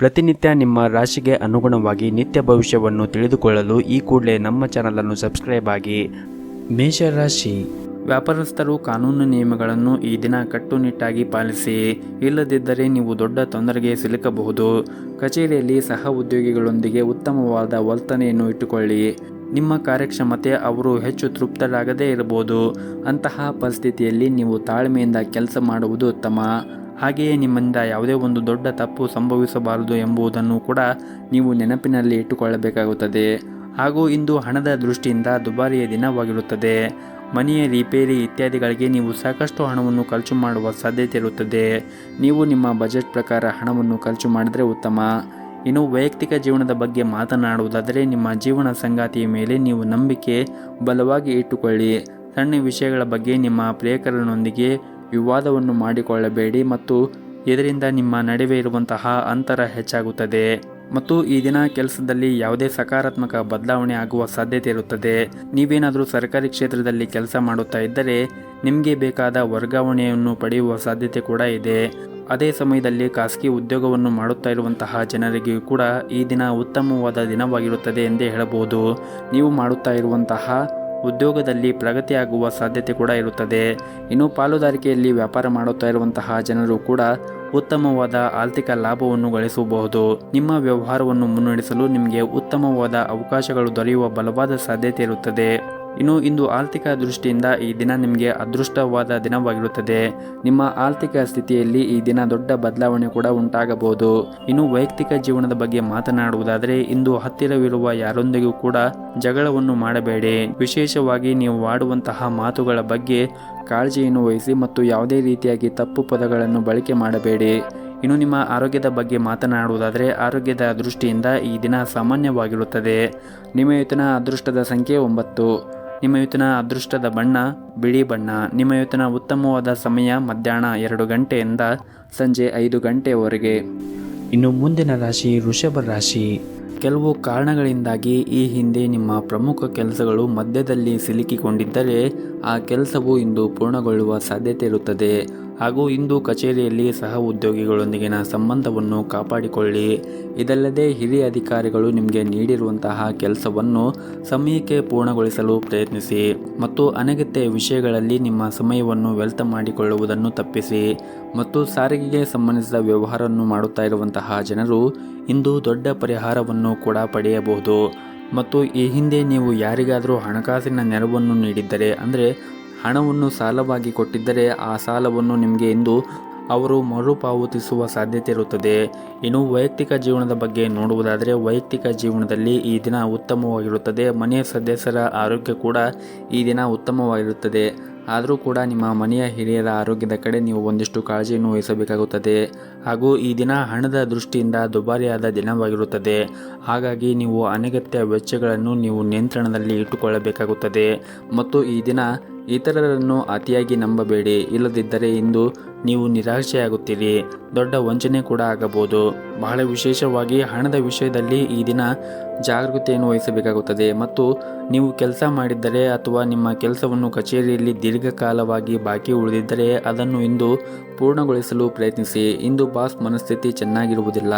ಪ್ರತಿನಿತ್ಯ ನಿಮ್ಮ ರಾಶಿಗೆ ಅನುಗುಣವಾಗಿ ನಿತ್ಯ ಭವಿಷ್ಯವನ್ನು ತಿಳಿದುಕೊಳ್ಳಲು ಈ ಕೂಡಲೇ ನಮ್ಮ ಚಾನಲನ್ನು ಸಬ್ಸ್ಕ್ರೈಬ್ ಆಗಿ. ಮೇಷರಾಶಿ, ವ್ಯಾಪಾರಸ್ಥರು ಕಾನೂನು ನಿಯಮಗಳನ್ನು ಈ ದಿನ ಕಟ್ಟುನಿಟ್ಟಾಗಿ ಪಾಲಿಸಿ, ಇಲ್ಲದಿದ್ದರೆ ನೀವು ದೊಡ್ಡ ತೊಂದರೆಗೆ ಸಿಲುಕಬಹುದು. ಕಚೇರಿಯಲ್ಲಿ ಸಹ ಉದ್ಯೋಗಿಗಳೊಂದಿಗೆ ಉತ್ತಮವಾದ ವರ್ತನೆಯನ್ನು ಇಟ್ಟುಕೊಳ್ಳಿ. ನಿಮ್ಮ ಕಾರ್ಯಕ್ಷಮತೆ ಅವರು ಹೆಚ್ಚು ತೃಪ್ತರಾಗದೇ ಇರಬಹುದು. ಅಂತಹ ಪರಿಸ್ಥಿತಿಯಲ್ಲಿ ನೀವು ತಾಳ್ಮೆಯಿಂದ ಕೆಲಸ ಮಾಡುವುದು ಉತ್ತಮ. ಹಾಗೆಯೇ ನಿಮ್ಮಿಂದ ಯಾವುದೇ ಒಂದು ದೊಡ್ಡ ತಪ್ಪು ಸಂಭವಿಸಬಾರದು ಎಂಬುದನ್ನು ಕೂಡ ನೀವು ನೆನಪಿನಲ್ಲಿ ಇಟ್ಟುಕೊಳ್ಳಬೇಕಾಗುತ್ತದೆ. ಹಾಗೂ ಇಂದು ಹಣದ ದೃಷ್ಟಿಯಿಂದ ದುಬಾರಿಯ ದಿನವಾಗಿರುತ್ತದೆ. ಮನೆಯ ರಿಪೇರಿ ಇತ್ಯಾದಿಗಳಿಗೆ ನೀವು ಸಾಕಷ್ಟು ಹಣವನ್ನು ಖರ್ಚು ಮಾಡುವ ಸಾಧ್ಯತೆ ಇರುತ್ತದೆ. ನೀವು ನಿಮ್ಮ ಬಜೆಟ್ ಪ್ರಕಾರ ಹಣವನ್ನು ಖರ್ಚು ಮಾಡಿದರೆ ಉತ್ತಮ. ಇನ್ನು ವೈಯಕ್ತಿಕ ಜೀವನದ ಬಗ್ಗೆ ಮಾತನಾಡುವುದಾದರೆ, ನಿಮ್ಮ ಜೀವನ ಸಂಗಾತಿಯ ಮೇಲೆ ನೀವು ನಂಬಿಕೆ ಬಲವಾಗಿ ಇಟ್ಟುಕೊಳ್ಳಿ. ಸಣ್ಣ ವಿಷಯಗಳ ಬಗ್ಗೆ ನಿಮ್ಮ ಪ್ರಿಯಕರನೊಂದಿಗೆ ವಿವಾದವನ್ನು ಮಾಡಿಕೊಳ್ಳಬೇಡಿ ಮತ್ತು ಇದರಿಂದ ನಿಮ್ಮ ನಡುವೆ ಇರುವಂತಹ ಅಂತರ ಹೆಚ್ಚಾಗುತ್ತದೆ. ಮತ್ತು ಈ ದಿನ ಕೆಲಸದಲ್ಲಿ ಯಾವುದೇ ಸಕಾರಾತ್ಮಕ ಬದಲಾವಣೆ ಆಗುವ ಸಾಧ್ಯತೆ ಇರುತ್ತದೆ. ನೀವೇನಾದರೂ ಸರ್ಕಾರಿ ಕ್ಷೇತ್ರದಲ್ಲಿ ಕೆಲಸ ಮಾಡುತ್ತಾ ಇದ್ದರೆ ನಿಮಗೆ ಬೇಕಾದ ವರ್ಗಾವಣೆಯನ್ನು ಪಡೆಯುವ ಸಾಧ್ಯತೆ ಕೂಡ ಇದೆ. ಅದೇ ಸಮಯದಲ್ಲಿ ಖಾಸಗಿ ಉದ್ಯೋಗವನ್ನು ಮಾಡುತ್ತಾ ಇರುವಂತಹ ಜನರಿಗೂ ಕೂಡ ಈ ದಿನ ಉತ್ತಮವಾದ ದಿನವಾಗಿರುತ್ತದೆ ಎಂದೇ ಹೇಳಬಹುದು. ನೀವು ಮಾಡುತ್ತಾ ಇರುವಂತಹ ಉದ್ಯೋಗದಲ್ಲಿ ಪ್ರಗತಿಯಾಗುವ ಸಾಧ್ಯತೆ ಕೂಡ ಇರುತ್ತದೆ. ಇನ್ನು ಪಾಲುದಾರಿಕೆಯಲ್ಲಿ ವ್ಯಾಪಾರ ಮಾಡುತ್ತಾ ಇರುವಂತಹ ಜನರು ಕೂಡ ಉತ್ತಮವಾದ ಆರ್ಥಿಕ ಲಾಭವನ್ನು ಗಳಿಸಬಹುದು. ನಿಮ್ಮ ವ್ಯವಹಾರವನ್ನು ಮುನ್ನಡೆಸಲು ನಿಮಗೆ ಉತ್ತಮವಾದ ಅವಕಾಶಗಳು ದೊರೆಯುವ ಬಲವಾದ ಸಾಧ್ಯತೆ ಇರುತ್ತದೆ. ಇನ್ನು ಇಂದು ಆರ್ಥಿಕ ದೃಷ್ಟಿಯಿಂದ ಈ ದಿನ ನಿಮಗೆ ಅದೃಷ್ಟವಾದ ದಿನವಾಗಿರುತ್ತದೆ. ನಿಮ್ಮ ಆರ್ಥಿಕ ಸ್ಥಿತಿಯಲ್ಲಿ ಈ ದಿನ ದೊಡ್ಡ ಬದಲಾವಣೆ ಕೂಡ ಉಂಟಾಗಬಹುದು. ಇನ್ನು ವೈಯಕ್ತಿಕ ಜೀವನದ ಬಗ್ಗೆ ಮಾತನಾಡುವುದಾದರೆ, ಇಂದು ಹತ್ತಿರವಿರುವ ಯಾರೊಂದಿಗೂ ಕೂಡ ಜಗಳವನ್ನು ಮಾಡಬೇಡಿ. ವಿಶೇಷವಾಗಿ ನೀವು ಆಡುವಂತಹ ಮಾತುಗಳ ಬಗ್ಗೆ ಕಾಳಜಿಯನ್ನು ವಹಿಸಿ ಮತ್ತು ಯಾವುದೇ ರೀತಿಯಾಗಿ ತಪ್ಪು ಪದಗಳನ್ನು ಬಳಕೆ ಮಾಡಬೇಡಿ. ಇನ್ನು ನಿಮ್ಮ ಆರೋಗ್ಯದ ಬಗ್ಗೆ ಮಾತನಾಡುವುದಾದರೆ, ಆರೋಗ್ಯದ ದೃಷ್ಟಿಯಿಂದ ಈ ದಿನ ಸಾಮಾನ್ಯವಾಗಿರುತ್ತದೆ. ನಿಮ್ಮ ಇವತ್ತಿನ ಅದೃಷ್ಟದ ಸಂಖ್ಯೆ 9. ನಿಮ್ಮ ಇವತ್ತಿನ ಅದೃಷ್ಟದ ಬಣ್ಣ ಬಿಳಿ ಬಣ್ಣ. ನಿಮ್ಮ ಇವತ್ತಿನ ಉತ್ತಮವಾದ ಸಮಯ ಮಧ್ಯಾಹ್ನ 2 ಗಂಟೆಯಿಂದ ಸಂಜೆ 5 ಗಂಟೆಯವರೆಗೆ. ಇನ್ನು ಮುಂದಿನ ರಾಶಿ ವೃಷಭ ರಾಶಿ. ಕೆಲವು ಕಾರಣಗಳಿಂದಾಗಿ ಈ ಹಿಂದೆ ನಿಮ್ಮ ಪ್ರಮುಖ ಕೆಲಸಗಳು ಮಧ್ಯದಲ್ಲಿ ಸಿಲುಕಿಕೊಂಡಿದ್ದರೆ ಆ ಕೆಲಸವು ಇಂದು ಪೂರ್ಣಗೊಳ್ಳುವ ಸಾಧ್ಯತೆ ಇರುತ್ತದೆ. ಹಾಗೂ ಇಂದು ಕಚೇರಿಯಲ್ಲಿ ಸಹ ಉದ್ಯೋಗಿಗಳೊಂದಿಗಿನ ಸಂಬಂಧವನ್ನು ಕಾಪಾಡಿಕೊಳ್ಳಿ. ಇದಲ್ಲದೆ ಹಿರಿಯ ಅಧಿಕಾರಿಗಳು ನಿಮಗೆ ನೀಡಿರುವಂತಹ ಕೆಲಸವನ್ನು ಸಮಯಕ್ಕೆ ಪೂರ್ಣಗೊಳಿಸಲು ಪ್ರಯತ್ನಿಸಿ ಮತ್ತು ಅನಗತ್ಯ ವಿಷಯಗಳಲ್ಲಿ ನಿಮ್ಮ ಸಮಯವನ್ನು ವ್ಯರ್ಥ ಮಾಡಿಕೊಳ್ಳುವುದನ್ನು ತಪ್ಪಿಸಿ. ಮತ್ತು ಸಾರಿಗೆಗೆ ಸಂಬಂಧಿಸಿದ ವ್ಯವಹಾರವನ್ನು ಮಾಡುತ್ತಾ ಇರುವಂತಹ ಜನರು ಇಂದು ದೊಡ್ಡ ಪರಿಹಾರವನ್ನು ಕೂಡ ಪಡೆಯಬಹುದು. ಮತ್ತು ಈ ಹಿಂದೆ ನೀವು ಯಾರಿಗಾದರೂ ಹಣಕಾಸಿನ ನೆರವನ್ನು ನೀಡಿದ್ದರೆ, ಅಂದರೆ ಹಣವನ್ನು ಸಾಲವಾಗಿ ಕೊಟ್ಟಿದ್ದರೆ ಆ ಸಾಲವನ್ನು ನಿಮಗೆ ಇಂದು ಅವರು ಮರುಪಾವತಿಸುವ ಸಾಧ್ಯತೆ ಇರುತ್ತದೆ. ಇನ್ನು ವೈಯಕ್ತಿಕ ಜೀವನದ ಬಗ್ಗೆ ನೋಡುವುದಾದರೆ, ವೈಯಕ್ತಿಕ ಜೀವನದಲ್ಲಿ ಈ ದಿನ ಉತ್ತಮವಾಗಿರುತ್ತದೆ. ಮನೆಯ ಸದಸ್ಯರ ಆರೋಗ್ಯ ಕೂಡ ಈ ದಿನ ಉತ್ತಮವಾಗಿರುತ್ತದೆ. ಆದರೂ ಕೂಡ ನಿಮ್ಮ ಮನೆಯ ಹಿರಿಯರ ಆರೋಗ್ಯದ ಕಡೆ ನೀವು ಒಂದಿಷ್ಟು ಕಾಳಜಿಯನ್ನು ವಹಿಸಬೇಕಾಗುತ್ತದೆ. ಹಾಗೂ ಈ ದಿನ ಹಣದ ದೃಷ್ಟಿಯಿಂದ ದುಬಾರಿಯಾದ ದಿನವಾಗಿರುತ್ತದೆ. ಹಾಗಾಗಿ ನೀವು ಅನಗತ್ಯ ವೆಚ್ಚಗಳನ್ನು ನೀವು ನಿಯಂತ್ರಣದಲ್ಲಿ ಇಟ್ಟುಕೊಳ್ಳಬೇಕಾಗುತ್ತದೆ. ಮತ್ತು ಈ ದಿನ ಇತರರನ್ನು ಅತಿಯಾಗಿ ನಂಬಬೇಡಿ. ಇಲ್ಲದಿದ್ದರೆ ಇಂದು ನೀವು ನಿರಾಶೆಯಾಗುತ್ತೀರಿ. ದೊಡ್ಡ ವಂಚನೆ ಕೂಡ ಆಗಬಹುದು. ಬಹಳ ವಿಶೇಷವಾಗಿ ಹಣದ ವಿಷಯದಲ್ಲಿ ಈ ದಿನ ಜಾಗರೂಕತೆಯನ್ನು ವಹಿಸಬೇಕಾಗುತ್ತದೆ. ಮತ್ತು ನೀವು ಕೆಲಸ ಮಾಡಿದ್ದರೆ ಅಥವಾ ನಿಮ್ಮ ಕೆಲಸವನ್ನು ಕಚೇರಿಯಲ್ಲಿ ದೀರ್ಘಕಾಲವಾಗಿ ಬಾಕಿ ಉಳಿದಿದ್ದರೆ ಅದನ್ನು ಇಂದು ಪೂರ್ಣಗೊಳಿಸಲು ಪ್ರಯತ್ನಿಸಿ. ಇಂದು ಬಾಸ್ ಮನಸ್ಥಿತಿ ಚೆನ್ನಾಗಿರುವುದಿಲ್ಲ.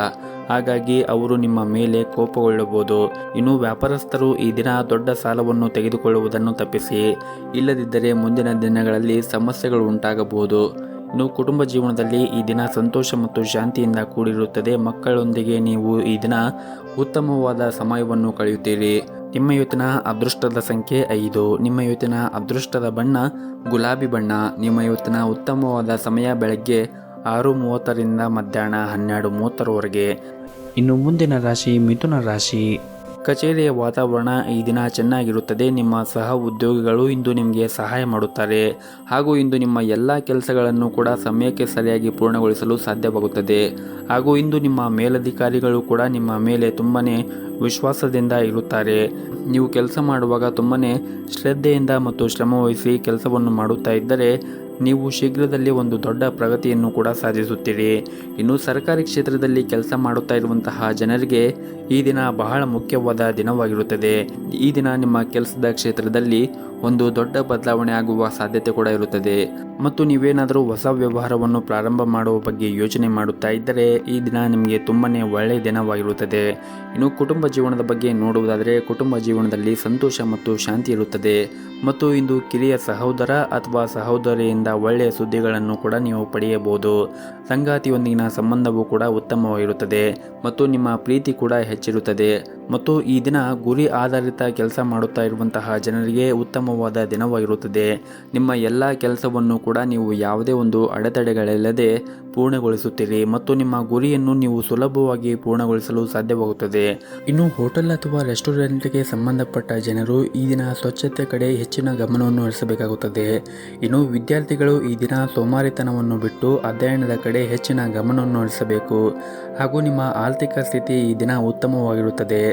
ಹಾಗಾಗಿ ಅವರು ನಿಮ್ಮ ಮೇಲೆ ಕೋಪಗೊಳ್ಳಬಹುದು. ಇನ್ನು ವ್ಯಾಪಾರಸ್ಥರು ಈ ದಿನ ದೊಡ್ಡ ಸಾಲವನ್ನು ತೆಗೆದುಕೊಳ್ಳುವುದನ್ನು ತಪ್ಪಿಸಿ. ಇಲ್ಲದಿದ್ದರೆ ಮುಂದಿನ ದಿನಗಳಲ್ಲಿ ಸಮಸ್ಯೆಗಳು ಉಂಟಾಗಬಹುದು. ಇನ್ನು ಕುಟುಂಬ ಜೀವನದಲ್ಲಿ ಈ ದಿನ ಸಂತೋಷ ಮತ್ತು ಶಾಂತಿಯಿಂದ ಕೂಡಿರುತ್ತದೆ. ಮಕ್ಕಳೊಂದಿಗೆ ನೀವು ಈ ದಿನ ಉತ್ತಮವಾದ ಸಮಯವನ್ನು ಕಳೆಯುತ್ತೀರಿ. ನಿಮ್ಮ ಇವತ್ತಿನ ಅದೃಷ್ಟದ ಸಂಖ್ಯೆ 5. ನಿಮ್ಮ ಇವತ್ತಿನ ಅದೃಷ್ಟದ ಬಣ್ಣ ಗುಲಾಬಿ ಬಣ್ಣ. ನಿಮ್ಮ ಇವತ್ತಿನ ಉತ್ತಮವಾದ ಸಮಯ ಬೆಳಗ್ಗೆ 6:30ರಿಂದ ಮಧ್ಯಾಹ್ನ 12:30ರವರೆಗೆ. ಇನ್ನು ಮುಂದಿನ ರಾಶಿ ಮಿಥುನ ರಾಶಿ. ಕಚೇರಿಯ ವಾತಾವರಣ ಈ ದಿನ ಚೆನ್ನಾಗಿರುತ್ತದೆ. ನಿಮ್ಮ ಸಹ ಉದ್ಯೋಗಿಗಳು ಇಂದು ನಿಮಗೆ ಸಹಾಯ ಮಾಡುತ್ತಾರೆ. ಹಾಗೂ ಇಂದು ನಿಮ್ಮ ಎಲ್ಲ ಕೆಲಸಗಳನ್ನು ಕೂಡ ಸಮಯಕ್ಕೆ ಸರಿಯಾಗಿ ಪೂರ್ಣಗೊಳಿಸಲು ಸಾಧ್ಯವಾಗುತ್ತದೆ. ಹಾಗೂ ಇಂದು ನಿಮ್ಮ ಮೇಲಧಿಕಾರಿಗಳು ಕೂಡ ನಿಮ್ಮ ಮೇಲೆ ತುಂಬಾ ವಿಶ್ವಾಸದಿಂದ ಇರುತ್ತಾರೆ. ನೀವು ಕೆಲಸ ಮಾಡುವಾಗ ತುಂಬಾ ಶ್ರದ್ಧೆಯಿಂದ ಮತ್ತು ಶ್ರಮವಹಿಸಿ ಕೆಲಸವನ್ನು ಮಾಡುತ್ತಾ ಇದ್ದರೆ ನೀವು ಶೀಘ್ರದಲ್ಲಿ ಒಂದು ದೊಡ್ಡ ಪ್ರಗತಿಯನ್ನು ಕೂಡ ಸಾಧಿಸುತ್ತೀರಿ. ಇನ್ನು ಸರ್ಕಾರಿ ಕ್ಷೇತ್ರದಲ್ಲಿ ಕೆಲಸ ಮಾಡುತ್ತಾ ಇರುವಂತಹ ಜನರಿಗೆ ಈ ದಿನ ಬಹಳ ಮುಖ್ಯವಾದ ದಿನವಾಗಿರುತ್ತದೆ. ಈ ದಿನ ನಿಮ್ಮ ಕೆಲಸದ ಕ್ಷೇತ್ರದಲ್ಲಿ ಒಂದು ದೊಡ್ಡ ಬದಲಾವಣೆ ಆಗುವ ಸಾಧ್ಯತೆ ಕೂಡ ಇರುತ್ತದೆ. ಮತ್ತು ನೀವೇನಾದರೂ ಹೊಸ ವ್ಯವಹಾರವನ್ನು ಪ್ರಾರಂಭ ಮಾಡುವ ಬಗ್ಗೆ ಯೋಚನೆ ಮಾಡುತ್ತಾ ಇದ್ದರೆ ಈ ದಿನ ನಿಮಗೆ ತುಂಬನೇ ಒಳ್ಳೆಯ ದಿನವಾಗಿರುತ್ತದೆ. ಇನ್ನು ಕುಟುಂಬ ಜೀವನದ ಬಗ್ಗೆ ನೋಡುವುದಾದರೆ ಕುಟುಂಬ ಜೀವನದಲ್ಲಿ ಸಂತೋಷ ಮತ್ತು ಶಾಂತಿ ಇರುತ್ತದೆ. ಮತ್ತು ಇಂದು ಕಿರಿಯ ಸಹೋದರ ಅಥವಾ ಸಹೋದರಿಯಿಂದ ಒಳ್ಳೆಯ ಸುದ್ದಿಗಳನ್ನು ಕೂಡ ನೀವು ಪಡೆಯಬಹುದು. ಸಂಗಾತಿಯೊಂದಿಗಿನ ಸಂಬಂಧವು ಕೂಡ ಉತ್ತಮವಾಗಿರುತ್ತದೆ ಮತ್ತು ನಿಮ್ಮ ಪ್ರೀತಿ ಕೂಡ ಹೆಚ್ಚಿರುತ್ತದೆ. ಮತ್ತು ಈ ದಿನ ಗುರಿ ಆಧಾರಿತ ಕೆಲಸ ಮಾಡುತ್ತಾ ಇರುವಂತಹ ಜನರಿಗೆ ಉತ್ತಮವಾದ ದಿನವಾಗಿರುತ್ತದೆ. ನಿಮ್ಮ ಎಲ್ಲ ಕೆಲಸವನ್ನು ಕೂಡ ನೀವು ಯಾವುದೇ ಒಂದು ಅಡೆತಡೆಗಳಿಲ್ಲದೆ ಪೂರ್ಣಗೊಳಿಸುತ್ತೀರಿ ಮತ್ತು ನಿಮ್ಮ ಗುರಿಯನ್ನು ನೀವು ಸುಲಭವಾಗಿ ಪೂರ್ಣಗೊಳಿಸಲು ಸಾಧ್ಯವಾಗುತ್ತದೆ. ಇನ್ನು ಹೋಟೆಲ್ ಅಥವಾ ರೆಸ್ಟೋರೆಂಟ್ಗೆ ಸಂಬಂಧಪಟ್ಟ ಜನರು ಈ ದಿನ ಸ್ವಚ್ಛತೆ ಕಡೆ ಹೆಚ್ಚಿನ ಗಮನವನ್ನು ಹರಿಸಬೇಕಾಗುತ್ತದೆ. ಇನ್ನು ವಿದ್ಯಾರ್ಥಿಗಳು ಈ ದಿನ ಸೋಮಾರಿತನವನ್ನು ಬಿಟ್ಟು ಅಧ್ಯಯನದ ಕಡೆ ಹೆಚ್ಚಿನ ಗಮನವನ್ನು ಹರಿಸಬೇಕು. ಹಾಗೂ ನಿಮ್ಮ ಆರ್ಥಿಕ ಸ್ಥಿತಿ ಈ ದಿನ ಉತ್ತಮವಾಗಿರುತ್ತದೆ.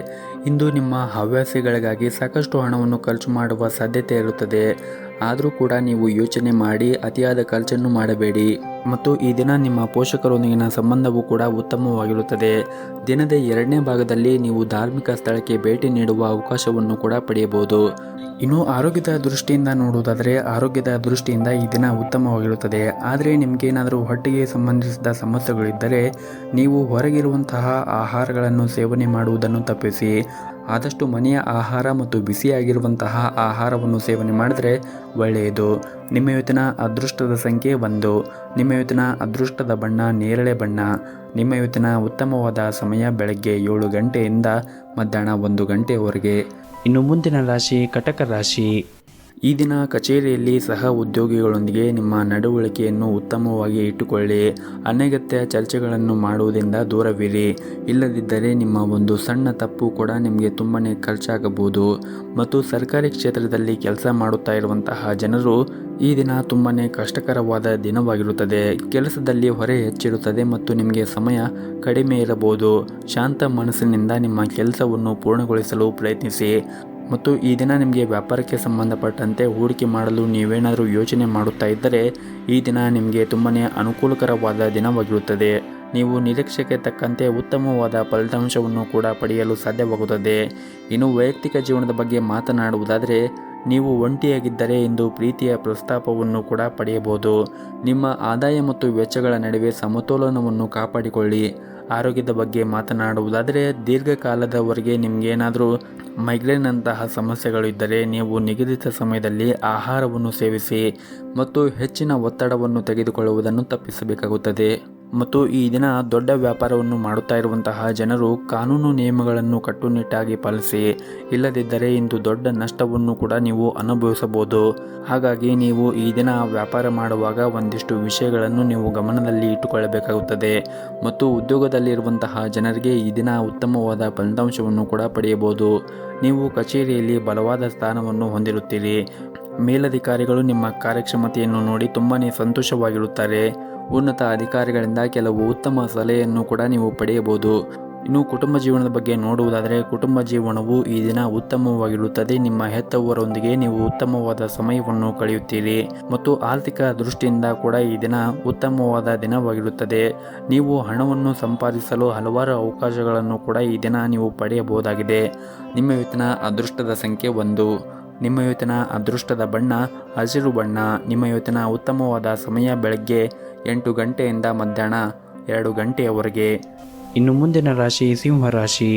ಇಂದು ನಿಮ್ಮ ಹವ್ಯಾಸಗಳಿಗಾಗಿ ಸಾಕಷ್ಟು ಹಣವನ್ನು ಖರ್ಚು ಮಾಡುವ ಸಾಧ್ಯತೆ ಇರುತ್ತದೆ. ಆದರೂ ಕೂಡ ನೀವು ಯೋಚನೆ ಮಾಡಿ ಅತಿಯಾದ ಖರ್ಚನ್ನು ಮಾಡಬೇಡಿ. ಮತ್ತು ಈ ದಿನ ನಿಮ್ಮ ಪೋಷಕರೊಂದಿಗಿನ ಸಂಬಂಧವೂ ಕೂಡ ಉತ್ತಮವಾಗಿರುತ್ತದೆ. ದಿನದ 2ನೇ ಭಾಗದಲ್ಲಿ ನೀವು ಧಾರ್ಮಿಕ ಸ್ಥಳಕ್ಕೆ ಭೇಟಿ ನೀಡುವ ಅವಕಾಶವನ್ನು ಕೂಡ ಪಡೆಯಬಹುದು. ಇನ್ನು ಆರೋಗ್ಯದ ದೃಷ್ಟಿಯಿಂದ ನೋಡುವುದಾದರೆ ಆರೋಗ್ಯದ ದೃಷ್ಟಿಯಿಂದ ಈ ದಿನ ಉತ್ತಮವಾಗಿರುತ್ತದೆ. ಆದರೆ ನಿಮಗೇನಾದರೂ ಹೊಟ್ಟೆಗೆ ಸಂಬಂಧಿಸಿದ ಸಮಸ್ಯೆಗಳಿದ್ದರೆ ನೀವು ಹೊರಗಿರುವಂತಹ ಆಹಾರಗಳನ್ನು ಸೇವನೆ ಮಾಡುವುದನ್ನು ತಪ್ಪಿಸಿ. ಆದಷ್ಟು ಮನೆಯ ಆಹಾರ ಮತ್ತು ಬಿಸಿಯಾಗಿರುವಂತಹ ಆಹಾರವನ್ನು ಸೇವನೆ ಮಾಡಿದರೆ ಒಳ್ಳೆಯದು. ನಿಮ್ಮ ಇವತ್ತಿನ ಅದೃಷ್ಟದ ಸಂಖ್ಯೆ 1. ನಿಮ್ಮ ಇವತ್ತಿನ ಅದೃಷ್ಟದ ಬಣ್ಣ ನೇರಳೆ ಬಣ್ಣ. ನಿಮ್ಮ ಇವತ್ತಿನ ಉತ್ತಮವಾದ ಸಮಯ ಬೆಳಗ್ಗೆ 7 ಗಂಟೆಯಿಂದ ಮಧ್ಯಾಹ್ನ 1 ಗಂಟೆಯವರೆಗೆ. ಇನ್ನು ಮುಂದಿನ ರಾಶಿ ಕಟಕ ರಾಶಿ. ಈ ದಿನ ಕಚೇರಿಯಲ್ಲಿ ಸಹ ಉದ್ಯೋಗಿಗಳೊಂದಿಗೆ ನಿಮ್ಮ ನಡವಳಿಕೆಯನ್ನು ಉತ್ತಮವಾಗಿ ಇಟ್ಟುಕೊಳ್ಳಿ. ಅನಗತ್ಯ ಚರ್ಚೆಗಳನ್ನು ಮಾಡುವುದರಿಂದ ದೂರವಿರಿ. ಇಲ್ಲದಿದ್ದರೆ ನಿಮ್ಮ ಒಂದು ಸಣ್ಣ ತಪ್ಪು ಕೂಡ ನಿಮಗೆ ತುಂಬನೇ ಖರ್ಚಾಗಬಹುದು. ಮತ್ತು ಸರ್ಕಾರಿ ಕ್ಷೇತ್ರದಲ್ಲಿ ಕೆಲಸ ಮಾಡುತ್ತಾ ಇರುವಂತಹ ಜನರು ಈ ದಿನ ತುಂಬನೇ ಕಷ್ಟಕರವಾದ ದಿನವಾಗಿರುತ್ತದೆ. ಕೆಲಸದಲ್ಲಿ ಹೊರೆ ಹೆಚ್ಚಿರುತ್ತದೆ ಮತ್ತು ನಿಮಗೆ ಸಮಯ ಕಡಿಮೆ ಇರಬಹುದು. ಶಾಂತ ಮನಸ್ಸಿನಿಂದ ನಿಮ್ಮ ಕೆಲಸವನ್ನು ಪೂರ್ಣಗೊಳಿಸಲು ಪ್ರಯತ್ನಿಸಿ. ಮತ್ತು ಈ ದಿನ ನಿಮಗೆ ವ್ಯಾಪಾರಕ್ಕೆ ಸಂಬಂಧಪಟ್ಟಂತೆ ಹೂಡಿಕೆ ಮಾಡಲು ನೀವೇನಾದರೂ ಯೋಚನೆ ಮಾಡುತ್ತಾ ಇದ್ದರೆ ಈ ದಿನ ನಿಮಗೆ ತುಂಬನೇ ಅನುಕೂಲಕರವಾದ ದಿನವಾಗಿರುತ್ತದೆ. ನೀವು ನಿರೀಕ್ಷೆಗೆ ತಕ್ಕಂತೆ ಉತ್ತಮವಾದ ಫಲಿತಾಂಶವನ್ನು ಕೂಡ ಪಡೆಯಲು ಸಾಧ್ಯವಾಗುತ್ತದೆ. ಇನ್ನು ವೈಯಕ್ತಿಕ ಜೀವನದ ಬಗ್ಗೆ ಮಾತನಾಡುವುದಾದರೆ ನೀವು ಒಂಟಿಯಾಗಿದ್ದರೆ ಇಂದು ಪ್ರೀತಿಯ ಪ್ರಸ್ತಾಪವನ್ನು ಕೂಡ ಪಡೆಯಬಹುದು. ನಿಮ್ಮ ಆದಾಯ ಮತ್ತು ವೆಚ್ಚಗಳ ನಡುವೆ ಸಮತೋಲನವನ್ನು ಕಾಪಾಡಿಕೊಳ್ಳಿ. ಆರೋಗ್ಯದ ಬಗ್ಗೆ ಮಾತನಾಡುವುದಾದರೆ ದೀರ್ಘಕಾಲದವರೆಗೆ ನಿಮಗೇನಾದರೂ ಮೈಗ್ರೇನ್ ಅಂತಹ ಸಮಸ್ಯೆಗಳು ಇದ್ದರೆ ನೀವು ನಿಗದಿತ ಸಮಯದಲ್ಲಿ ಆಹಾರವನ್ನು ಸೇವಿಸಿ ಮತ್ತು ಹೆಚ್ಚಿನ ಒತ್ತಡವನ್ನು ತೆಗೆದುಕೊಳ್ಳುವುದನ್ನು ತಪ್ಪಿಸಬೇಕಾಗುತ್ತದೆ. ಮತ್ತು ಈ ದಿನ ದೊಡ್ಡ ವ್ಯಾಪಾರವನ್ನು ಮಾಡುತ್ತಾ ಇರುವಂತಹ ಜನರು ಕಾನೂನು ನಿಯಮಗಳನ್ನು ಕಟ್ಟುನಿಟ್ಟಾಗಿ ಪಾಲಿಸಿ. ಇಲ್ಲದಿದ್ದರೆ ಇಂದು ದೊಡ್ಡ ನಷ್ಟವನ್ನು ಕೂಡ ನೀವು ಅನುಭವಿಸಬಹುದು. ಹಾಗಾಗಿ ನೀವು ಈ ದಿನ ವ್ಯಾಪಾರ ಮಾಡುವಾಗ ಒಂದಿಷ್ಟು ವಿಷಯಗಳನ್ನು ನೀವು ಗಮನದಲ್ಲಿ ಇಟ್ಟುಕೊಳ್ಳಬೇಕಾಗುತ್ತದೆ. ಮತ್ತು ಉದ್ಯೋಗದಲ್ಲಿರುವಂತಹ ಜನರಿಗೆ ಈ ದಿನ ಉತ್ತಮವಾದ ಫಲಿತಾಂಶವನ್ನು ಕೂಡ ಪಡೆಯಬಹುದು. ನೀವು ಕಚೇರಿಯಲ್ಲಿ ಬಲವಾದ ಸ್ಥಾನವನ್ನು ಹೊಂದಿರುತ್ತೀರಿ. ಮೇಲಧಿಕಾರಿಗಳು ನಿಮ್ಮ ಕಾರ್ಯಕ್ಷಮತೆಯನ್ನು ನೋಡಿ ತುಂಬನೇ ಸಂತೋಷವಾಗಿರುತ್ತಾರೆ. ಉನ್ನತ ಅಧಿಕಾರಿಗಳಿಂದ ಕೆಲವು ಉತ್ತಮ ಸಲಹೆಯನ್ನು ಕೂಡ ನೀವು ಪಡೆಯಬಹುದು. ಇನ್ನು ಕುಟುಂಬ ಜೀವನದ ಬಗ್ಗೆ ನೋಡುವುದಾದರೆ ಕುಟುಂಬ ಜೀವನವು ಈ ದಿನ ಉತ್ತಮವಾಗಿರುತ್ತದೆ. ನಿಮ್ಮ ಹೆತ್ತವರೊಂದಿಗೆ ನೀವು ಉತ್ತಮವಾದ ಸಮಯವನ್ನು ಕಳೆಯುತ್ತೀರಿ. ಮತ್ತು ಆರ್ಥಿಕ ದೃಷ್ಟಿಯಿಂದ ಕೂಡ ಈ ದಿನ ಉತ್ತಮವಾದ ದಿನವಾಗಿರುತ್ತದೆ. ನೀವು ಹಣವನ್ನು ಸಂಪಾದಿಸಲು ಹಲವಾರು ಅವಕಾಶಗಳನ್ನು ಕೂಡ ಈ ದಿನ ನೀವು ಪಡೆಯಬಹುದಾಗಿದೆ. ನಿಮ್ಮ ಇವತ್ತಿನ ಅದೃಷ್ಟದ ಸಂಖ್ಯೆ 1. ನಿಮ್ಮ ಇವತ್ತಿನ ಅದೃಷ್ಟದ ಬಣ್ಣ ಹಸಿರು ಬಣ್ಣ. ನಿಮ್ಮ ಇವತ್ತಿನ ಉತ್ತಮವಾದ ಸಮಯ ಬೆಳಗ್ಗೆ 8 ಗಂಟೆಯಿಂದ ಮಧ್ಯಾಹ್ನ 2 ಗಂಟೆಯವರೆಗೆ. ಇನ್ನು ಮುಂದಿನ ರಾಶಿ ಸಿಂಹ ರಾಶಿ.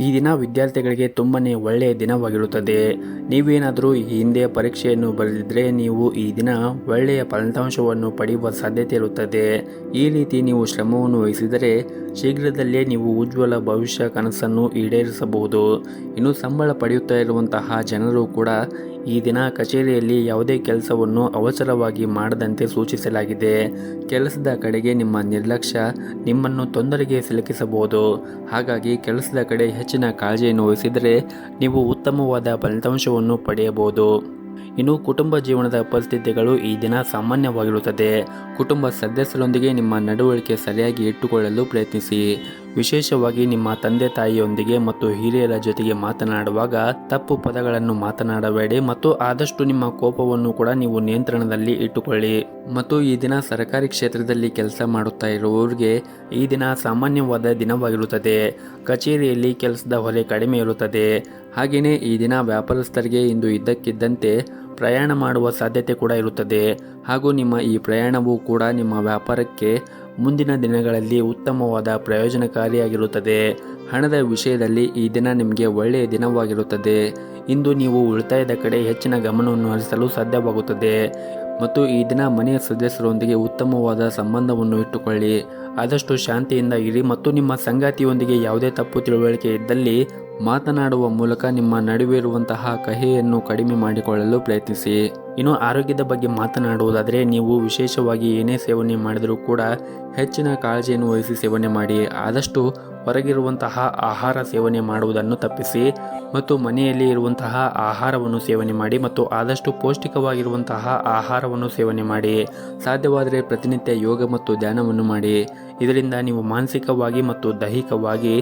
ಈ ದಿನ ವಿದ್ಯಾರ್ಥಿಗಳಿಗೆ ತುಂಬನೇ ಒಳ್ಳೆಯ ದಿನವಾಗಿರುತ್ತದೆ. ನೀವೇನಾದರೂ ಈ ಹಿಂದೆ ಪರೀಕ್ಷೆಯನ್ನು ಬರೆದಿದ್ದರೆ ನೀವು ಈ ದಿನ ಒಳ್ಳೆಯ ಫಲಿತಾಂಶವನ್ನು ಪಡೆಯುವ ಸಾಧ್ಯತೆ ಇರುತ್ತದೆ. ಈ ರೀತಿ ನೀವು ಶ್ರಮವನ್ನು ವಹಿಸಿದರೆ ಶೀಘ್ರದಲ್ಲೇ ನೀವು ಉಜ್ವಲ ಭವಿಷ್ಯ ಕನಸನ್ನು ಈಡೇರಿಸಬಹುದು. ಇನ್ನು ಸಂಬಳ ಪಡೆಯುತ್ತಾ ಇರುವಂತಹ ಜನರು ಕೂಡ ಈ ದಿನ ಕಚೇರಿಯಲ್ಲಿ ಯಾವುದೇ ಕೆಲಸವನ್ನು ಅವಸರವಾಗಿ ಮಾಡದಂತೆ ಸೂಚಿಸಲಾಗಿದೆ. ಕೆಲಸದ ಕಡೆಗೆ ನಿಮ್ಮ ನಿರ್ಲಕ್ಷ್ಯ ನಿಮ್ಮನ್ನು ತೊಂದರೆಗೆ ಸಿಲುಕಿಸಬಹುದು. ಹಾಗಾಗಿ ಕೆಲಸದ ಕಡೆ ಹೆಚ್ಚಿನ ಕಾಳಜಿಯನ್ನು ವಹಿಸಿದರೆ ನೀವು ಉತ್ತಮವಾದ ಫಲಿತಾಂಶವನ್ನು ಪಡೆಯಬಹುದು. ಇನ್ನು ಕುಟುಂಬ ಜೀವನದ ಪರಿಸ್ಥಿತಿಗಳು ಈ ದಿನ ಸಾಮಾನ್ಯವಾಗಿರುತ್ತದೆ. ಕುಟುಂಬ ಸದಸ್ಯರೊಂದಿಗೆ ನಿಮ್ಮ ನಡವಳಿಕೆ ಸರಿಯಾಗಿ ಇಟ್ಟುಕೊಳ್ಳಲು ಪ್ರಯತ್ನಿಸಿ. ವಿಶೇಷವಾಗಿ ನಿಮ್ಮ ತಂದೆ ತಾಯಿಯೊಂದಿಗೆ ಮತ್ತು ಹಿರಿಯರ ಜೊತೆಗೆ ಮಾತನಾಡುವಾಗ ತಪ್ಪು ಪದಗಳನ್ನು ಮಾತನಾಡಬೇಡಿ ಮತ್ತು ಆದಷ್ಟು ನಿಮ್ಮ ಕೋಪವನ್ನು ಕೂಡ ನೀವು ನಿಯಂತ್ರಣದಲ್ಲಿ ಇಟ್ಟುಕೊಳ್ಳಿ. ಮತ್ತು ಈ ದಿನ ಸರ್ಕಾರಿ ಕ್ಷೇತ್ರದಲ್ಲಿ ಕೆಲಸ ಮಾಡುತ್ತಾ ಇರುವವರಿಗೆ ಈ ದಿನ ಸಾಮಾನ್ಯವಾದ ದಿನವಾಗಿರುತ್ತದೆ. ಕಚೇರಿಯಲ್ಲಿ ಕೆಲಸದ ಹೊರೆ ಕಡಿಮೆ ಇರುತ್ತದೆ. ಹಾಗೆಯೇ ಈ ದಿನ ವ್ಯಾಪಾರಸ್ಥರಿಗೆ ಇಂದು ಇದ್ದಕ್ಕಿದ್ದಂತೆ ಪ್ರಯಾಣ ಮಾಡುವ ಸಾಧ್ಯತೆ ಕೂಡ ಇರುತ್ತದೆ. ಹಾಗೂ ನಿಮ್ಮ ಈ ಪ್ರಯಾಣವೂ ಕೂಡ ನಿಮ್ಮ ವ್ಯಾಪಾರಕ್ಕೆ ಮುಂದಿನ ದಿನಗಳಲ್ಲಿ ಉತ್ತಮವಾದ ಪ್ರಯೋಜನಕಾರಿಯಾಗಿರುತ್ತದೆ. ಹಣದ ವಿಷಯದಲ್ಲಿ ಈ ದಿನ ನಿಮಗೆ ಒಳ್ಳೆಯ ದಿನವಾಗಿರುತ್ತದೆ. ಇಂದು ನೀವು ಉಳಿತಾಯದ ಕಡೆ ಹೆಚ್ಚಿನ ಗಮನವನ್ನು ಹರಿಸಲು ಸಾಧ್ಯವಾಗುತ್ತದೆ. ಮತ್ತು ಈ ದಿನ ಮನೆಯ ಸದಸ್ಯರೊಂದಿಗೆ ಉತ್ತಮವಾದ ಸಂಬಂಧವನ್ನು ಇಟ್ಟುಕೊಳ್ಳಿ. ಆದಷ್ಟು ಶಾಂತಿಯಿಂದ ಇರಿ ಮತ್ತು ನಿಮ್ಮ ಸಂಗಾತಿಯೊಂದಿಗೆ ಯಾವುದೇ ತಪ್ಪು ತಿಳುವಳಿಕೆ ಇದ್ದಲ್ಲಿ ಮಾತನಾಡುವ ಮೂಲಕ ನಿಮ್ಮ ನಡುವೆ ಇರುವಂತಹ ಕಹಿಯನ್ನು ಕಡಿಮೆ ಮಾಡಿಕೊಳ್ಳಲು ಪ್ರಯತ್ನಿಸಿ. ಇನ್ನು ಆರೋಗ್ಯದ ಬಗ್ಗೆ ಮಾತನಾಡುವುದಾದರೆ ನೀವು ವಿಶೇಷವಾಗಿ ಏನೇ ಸೇವನೆ ಮಾಡಿದರೂ ಕೂಡ ಹೆಚ್ಚಿನ ಕಾಳಜಿಯನ್ನು ವಹಿಸಿ ಸೇವನೆ ಮಾಡಿ. ಆದಷ್ಟು ಹೊರಗಿರುವಂತಹ ಆಹಾರ ಸೇವನೆ ಮಾಡುವುದನ್ನು ತಪ್ಪಿಸಿ ಮತ್ತು ಮನೆಯಲ್ಲಿ ಇರುವಂತಹ ಆಹಾರವನ್ನು ಸೇವನೆ ಮಾಡಿ ಮತ್ತು ಆದಷ್ಟು ಪೌಷ್ಟಿಕವಾಗಿರುವಂತಹ ಆಹಾರವನ್ನು ಸೇವನೆ ಮಾಡಿ. ಸಾಧ್ಯವಾದರೆ ಪ್ರತಿನಿತ್ಯ ಯೋಗ ಮತ್ತು ಧ್ಯಾನವನ್ನು ಮಾಡಿ. ಇದರಿಂದ ನೀವು ಮಾನಸಿಕವಾಗಿ ಮತ್ತು ದೈಹಿಕವಾಗಿ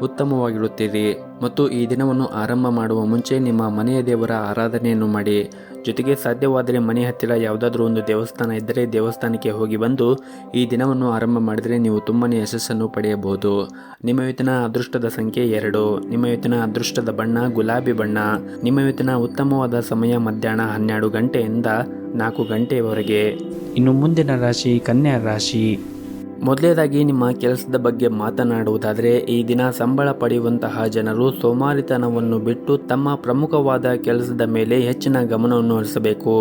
ಉತ್ತಮವಾಗಿರುತ್ತೀರಿ. ಮತ್ತು ಈ ದಿನವನ್ನು ಆರಂಭ ಮಾಡುವ ಮುಂಚೆ ನಿಮ್ಮ ಮನೆಯ ದೇವರ ಆರಾಧನೆಯನ್ನು ಮಾಡಿ. ಜೊತೆಗೆ ಸಾಧ್ಯವಾದರೆ ಮನೆ ಹತ್ತಿರ ಯಾವುದಾದ್ರೂ ಒಂದು ದೇವಸ್ಥಾನ ಇದ್ದರೆ ದೇವಸ್ಥಾನಕ್ಕೆ ಹೋಗಿ ಬಂದು ಈ ದಿನವನ್ನು ಆರಂಭ ಮಾಡಿದರೆ ನೀವು ತುಂಬಾ ಯಶಸ್ಸನ್ನು ಪಡೆಯಬಹುದು. ನಿಮ್ಮ ಇವತ್ತಿನ ಅದೃಷ್ಟದ ಸಂಖ್ಯೆ 2. ನಿಮ್ಮ ಇವತ್ತಿನ ಅದೃಷ್ಟದ ಬಣ್ಣ ಗುಲಾಬಿ ಬಣ್ಣ. ನಿಮ್ಮ ಇವತ್ತಿನ ಉತ್ತಮವಾದ ಸಮಯ ಮಧ್ಯಾಹ್ನ 12 ಗಂಟೆಯಿಂದ 4 ಗಂಟೆಯವರೆಗೆ. ಇನ್ನು ಮುಂದಿನ ರಾಶಿ ಕನ್ಯಾ ರಾಶಿ. ಮೊದಲನೇದಾಗಿ ನಿಮ್ಮ ಕೆಲಸದ ಬಗ್ಗೆ ಮಾತನಾಡುವುದಾದರೆ ಈ ದಿನ ಸಂಬಳ ಪಡೆಯುವಂತಹ ಜನರು ಸೋಮಾರಿತನವನ್ನು ಬಿಟ್ಟು ತಮ್ಮ ಪ್ರಮುಖವಾದ ಕೆಲಸದ ಮೇಲೆ ಹೆಚ್ಚಿನ ಗಮನವನ್ನು ಹರಿಸಬೇಕು.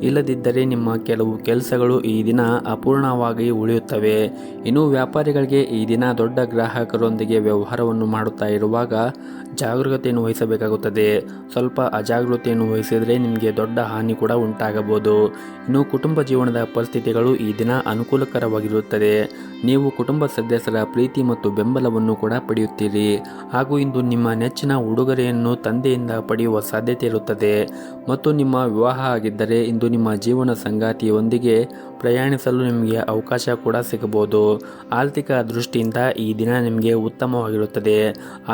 ಇಲ್ಲದಿದ್ದರೆ ನಿಮ್ಮ ಕೆಲವು ಕೆಲಸಗಳು ಈ ದಿನ ಅಪೂರ್ಣವಾಗಿ ಉಳಿಯುತ್ತವೆ. ಇನ್ನು ವ್ಯಾಪಾರಿಗಳಿಗೆ ಈ ದಿನ ದೊಡ್ಡ ಗ್ರಾಹಕರೊಂದಿಗೆ ವ್ಯವಹಾರವನ್ನು ಮಾಡುತ್ತಾ ಇರುವಾಗ ಜಾಗರೂಕತೆಯನ್ನು ವಹಿಸಬೇಕಾಗುತ್ತದೆ. ಸ್ವಲ್ಪ ಅಜಾಗರೂಕತೆಯನ್ನು ವಹಿಸಿದರೆ ನಿಮಗೆ ದೊಡ್ಡ ಹಾನಿ ಕೂಡ ಉಂಟಾಗಬಹುದು. ಇನ್ನು ಕುಟುಂಬ ಜೀವನದ ಪರಿಸ್ಥಿತಿಗಳು ಈ ದಿನ ಅನುಕೂಲಕರವಾಗಿರುತ್ತದೆ. ನೀವು ಕುಟುಂಬ ಸದಸ್ಯರ ಪ್ರೀತಿ ಮತ್ತು ಬೆಂಬಲವನ್ನು ಕೂಡ ಪಡೆಯುತ್ತೀರಿ. ಹಾಗೂ ಇಂದು ನಿಮ್ಮ ನೆಚ್ಚಿನ ಉಡುಗೊರೆಯನ್ನು ತಂದೆಯಿಂದ ಪಡೆಯುವ ಸಾಧ್ಯತೆ ಇರುತ್ತದೆ. ಮತ್ತು ನಿಮ್ಮ ವಿವಾಹ ಆಗಿದ್ದರೆ ಇಂದು ನಿಮ್ಮ ಜೀವನ ಸಂಗಾತಿಯೊಂದಿಗೆ ಪ್ರಯಾಣಿಸಲು ನಿಮಗೆ ಅವಕಾಶ ಕೂಡ ಸಿಗಬಹುದು. ಆರ್ಥಿಕ ದೃಷ್ಟಿಯಿಂದ ಈ ದಿನ ನಿಮಗೆ ಉತ್ತಮವಾಗಿರುತ್ತದೆ.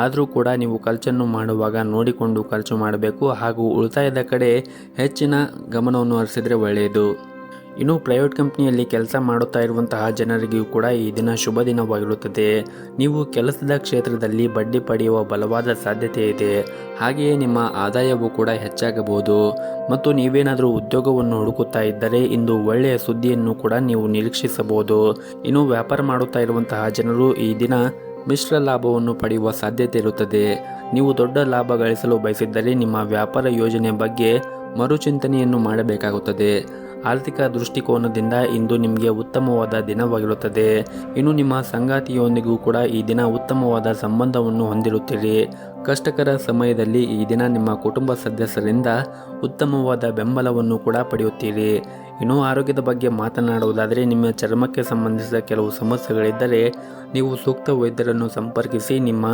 ಆದರೂ ಕೂಡ ನೀವು ಖರ್ಚನ್ನು ಮಾಡುವಾಗ ನೋಡಿಕೊಂಡು ಖರ್ಚು ಮಾಡಬೇಕು ಹಾಗೂ ಉಳಿತಾಯದ ಕಡೆ ಹೆಚ್ಚಿನ ಗಮನವನ್ನು ಹರಿಸಿದರೆ ಒಳ್ಳೆಯದು. ಇನ್ನು ಪ್ರೈವೇಟ್ ಕಂಪ್ನಿಯಲ್ಲಿ ಕೆಲಸ ಮಾಡುತ್ತಾ ಇರುವಂತಹ ಜನರಿಗೂ ಕೂಡ ಈ ದಿನ ಶುಭ ದಿನವಾಗಿರುತ್ತದೆ. ನೀವು ಕೆಲಸದ ಕ್ಷೇತ್ರದಲ್ಲಿ ಬಡ್ಡಿ ಪಡೆಯುವ ಬಲವಾದ ಸಾಧ್ಯತೆ ಇದೆ. ಹಾಗೆಯೇ ನಿಮ್ಮ ಆದಾಯವೂ ಕೂಡ ಹೆಚ್ಚಾಗಬಹುದು. ಮತ್ತು ನೀವೇನಾದರೂ ಉದ್ಯೋಗವನ್ನು ಹುಡುಕುತ್ತಾ ಇದ್ದರೆ ಇಂದು ಒಳ್ಳೆಯ ಸುದ್ದಿಯನ್ನು ಕೂಡ ನೀವು ನಿರೀಕ್ಷಿಸಬಹುದು. ಇನ್ನು ವ್ಯಾಪಾರ ಮಾಡುತ್ತಾ ಇರುವಂತಹ ಜನರು ಈ ದಿನ ಮಿಶ್ರ ಲಾಭವನ್ನು ಪಡೆಯುವ ಸಾಧ್ಯತೆ ಇರುತ್ತದೆ. ನೀವು ದೊಡ್ಡ ಲಾಭ ಗಳಿಸಲು ಬಯಸಿದ್ದರೆ ನಿಮ್ಮ ವ್ಯಾಪಾರ ಯೋಜನೆ ಬಗ್ಗೆ ಮರುಚಿಂತನೆಯನ್ನು ಮಾಡಬೇಕಾಗುತ್ತದೆ. ಆರ್ಥಿಕ ದೃಷ್ಟಿಕೋನದಿಂದ ಇಂದು ನಿಮಗೆ ಉತ್ತಮವಾದ ದಿನವಾಗಿರುತ್ತದೆ. ಇನ್ನು ನಿಮ್ಮ ಸಂಗಾತಿಯೊಂದಿಗೂ ಕೂಡ ಈ ದಿನ ಉತ್ತಮವಾದ ಸಂಬಂಧವನ್ನು ಹೊಂದಿರುತ್ತೀರಿ. ಕಷ್ಟಕರ ಸಮಯದಲ್ಲಿ ಈ ದಿನ ನಿಮ್ಮ ಕುಟುಂಬ ಸದಸ್ಯರಿಂದ ಉತ್ತಮವಾದ ಬೆಂಬಲವನ್ನು ಕೂಡ ಪಡೆಯುತ್ತೀರಿ. ಇನ್ನು ಆರೋಗ್ಯದ ಬಗ್ಗೆ ಮಾತನಾಡುವುದಾದರೆ ನಿಮ್ಮ ಚರ್ಮಕ್ಕೆ ಸಂಬಂಧಿಸಿದ ಕೆಲವು ಸಮಸ್ಯೆಗಳಿದ್ದರೆ ನೀವು ಸೂಕ್ತ ವೈದ್ಯರನ್ನು ಸಂಪರ್ಕಿಸಿ ನಿಮ್ಮ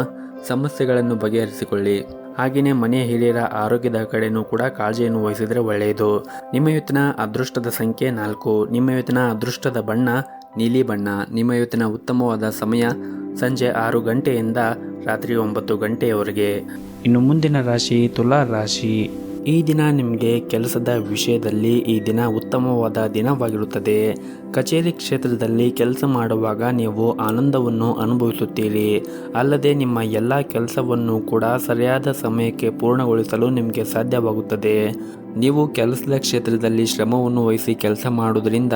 ಸಮಸ್ಯೆಗಳನ್ನು ಬಗೆಹರಿಸಿಕೊಳ್ಳಿ. ಹಾಗೆಯೇ ಮನೆಯ ಹಿರಿಯರ ಆರೋಗ್ಯದ ಕಡೆಯೂ ಕೂಡ ಕಾಳಜಿಯನ್ನು ವಹಿಸಿದರೆ ಒಳ್ಳೆಯದು. ನಿಮ್ಮ ಇವತ್ತಿನ ಅದೃಷ್ಟದ ಸಂಖ್ಯೆ 4. ನಿಮ್ಮ ಇವತ್ತಿನ ಅದೃಷ್ಟದ ಬಣ್ಣ ನೀಲಿ ಬಣ್ಣ. ನಿಮ್ಮ ಇವತ್ತಿನ ಉತ್ತಮವಾದ ಸಮಯ ಸಂಜೆ 6 ಗಂಟೆಯಿಂದ ರಾತ್ರಿ 9 ಗಂಟೆಯವರೆಗೆ. ಇನ್ನು ಮುಂದಿನ ರಾಶಿ ತುಲಾ ರಾಶಿ. ಈ ದಿನ ನಿಮಗೆ ಕೆಲಸದ ವಿಷಯದಲ್ಲಿ ಈ ದಿನ ಉತ್ತಮವಾದ ದಿನವಾಗಿರುತ್ತದೆ. ಕಚೇರಿ ಕ್ಷೇತ್ರದಲ್ಲಿ ಕೆಲಸ ಮಾಡುವಾಗ ನೀವು ಆನಂದವನ್ನು ಅನುಭವಿಸುತ್ತೀರಿ. ಅಲ್ಲದೆ ನಿಮ್ಮ ಎಲ್ಲ ಕೆಲಸವನ್ನು ಕೂಡ ಸರಿಯಾದ ಸಮಯಕ್ಕೆ ಪೂರ್ಣಗೊಳಿಸಲು ನಿಮಗೆ ಸಾಧ್ಯವಾಗುತ್ತದೆ. ನೀವು ಕೆಲಸದ ಕ್ಷೇತ್ರದಲ್ಲಿ ಶ್ರಮವನ್ನು ವಹಿಸಿ ಕೆಲಸ ಮಾಡುವುದರಿಂದ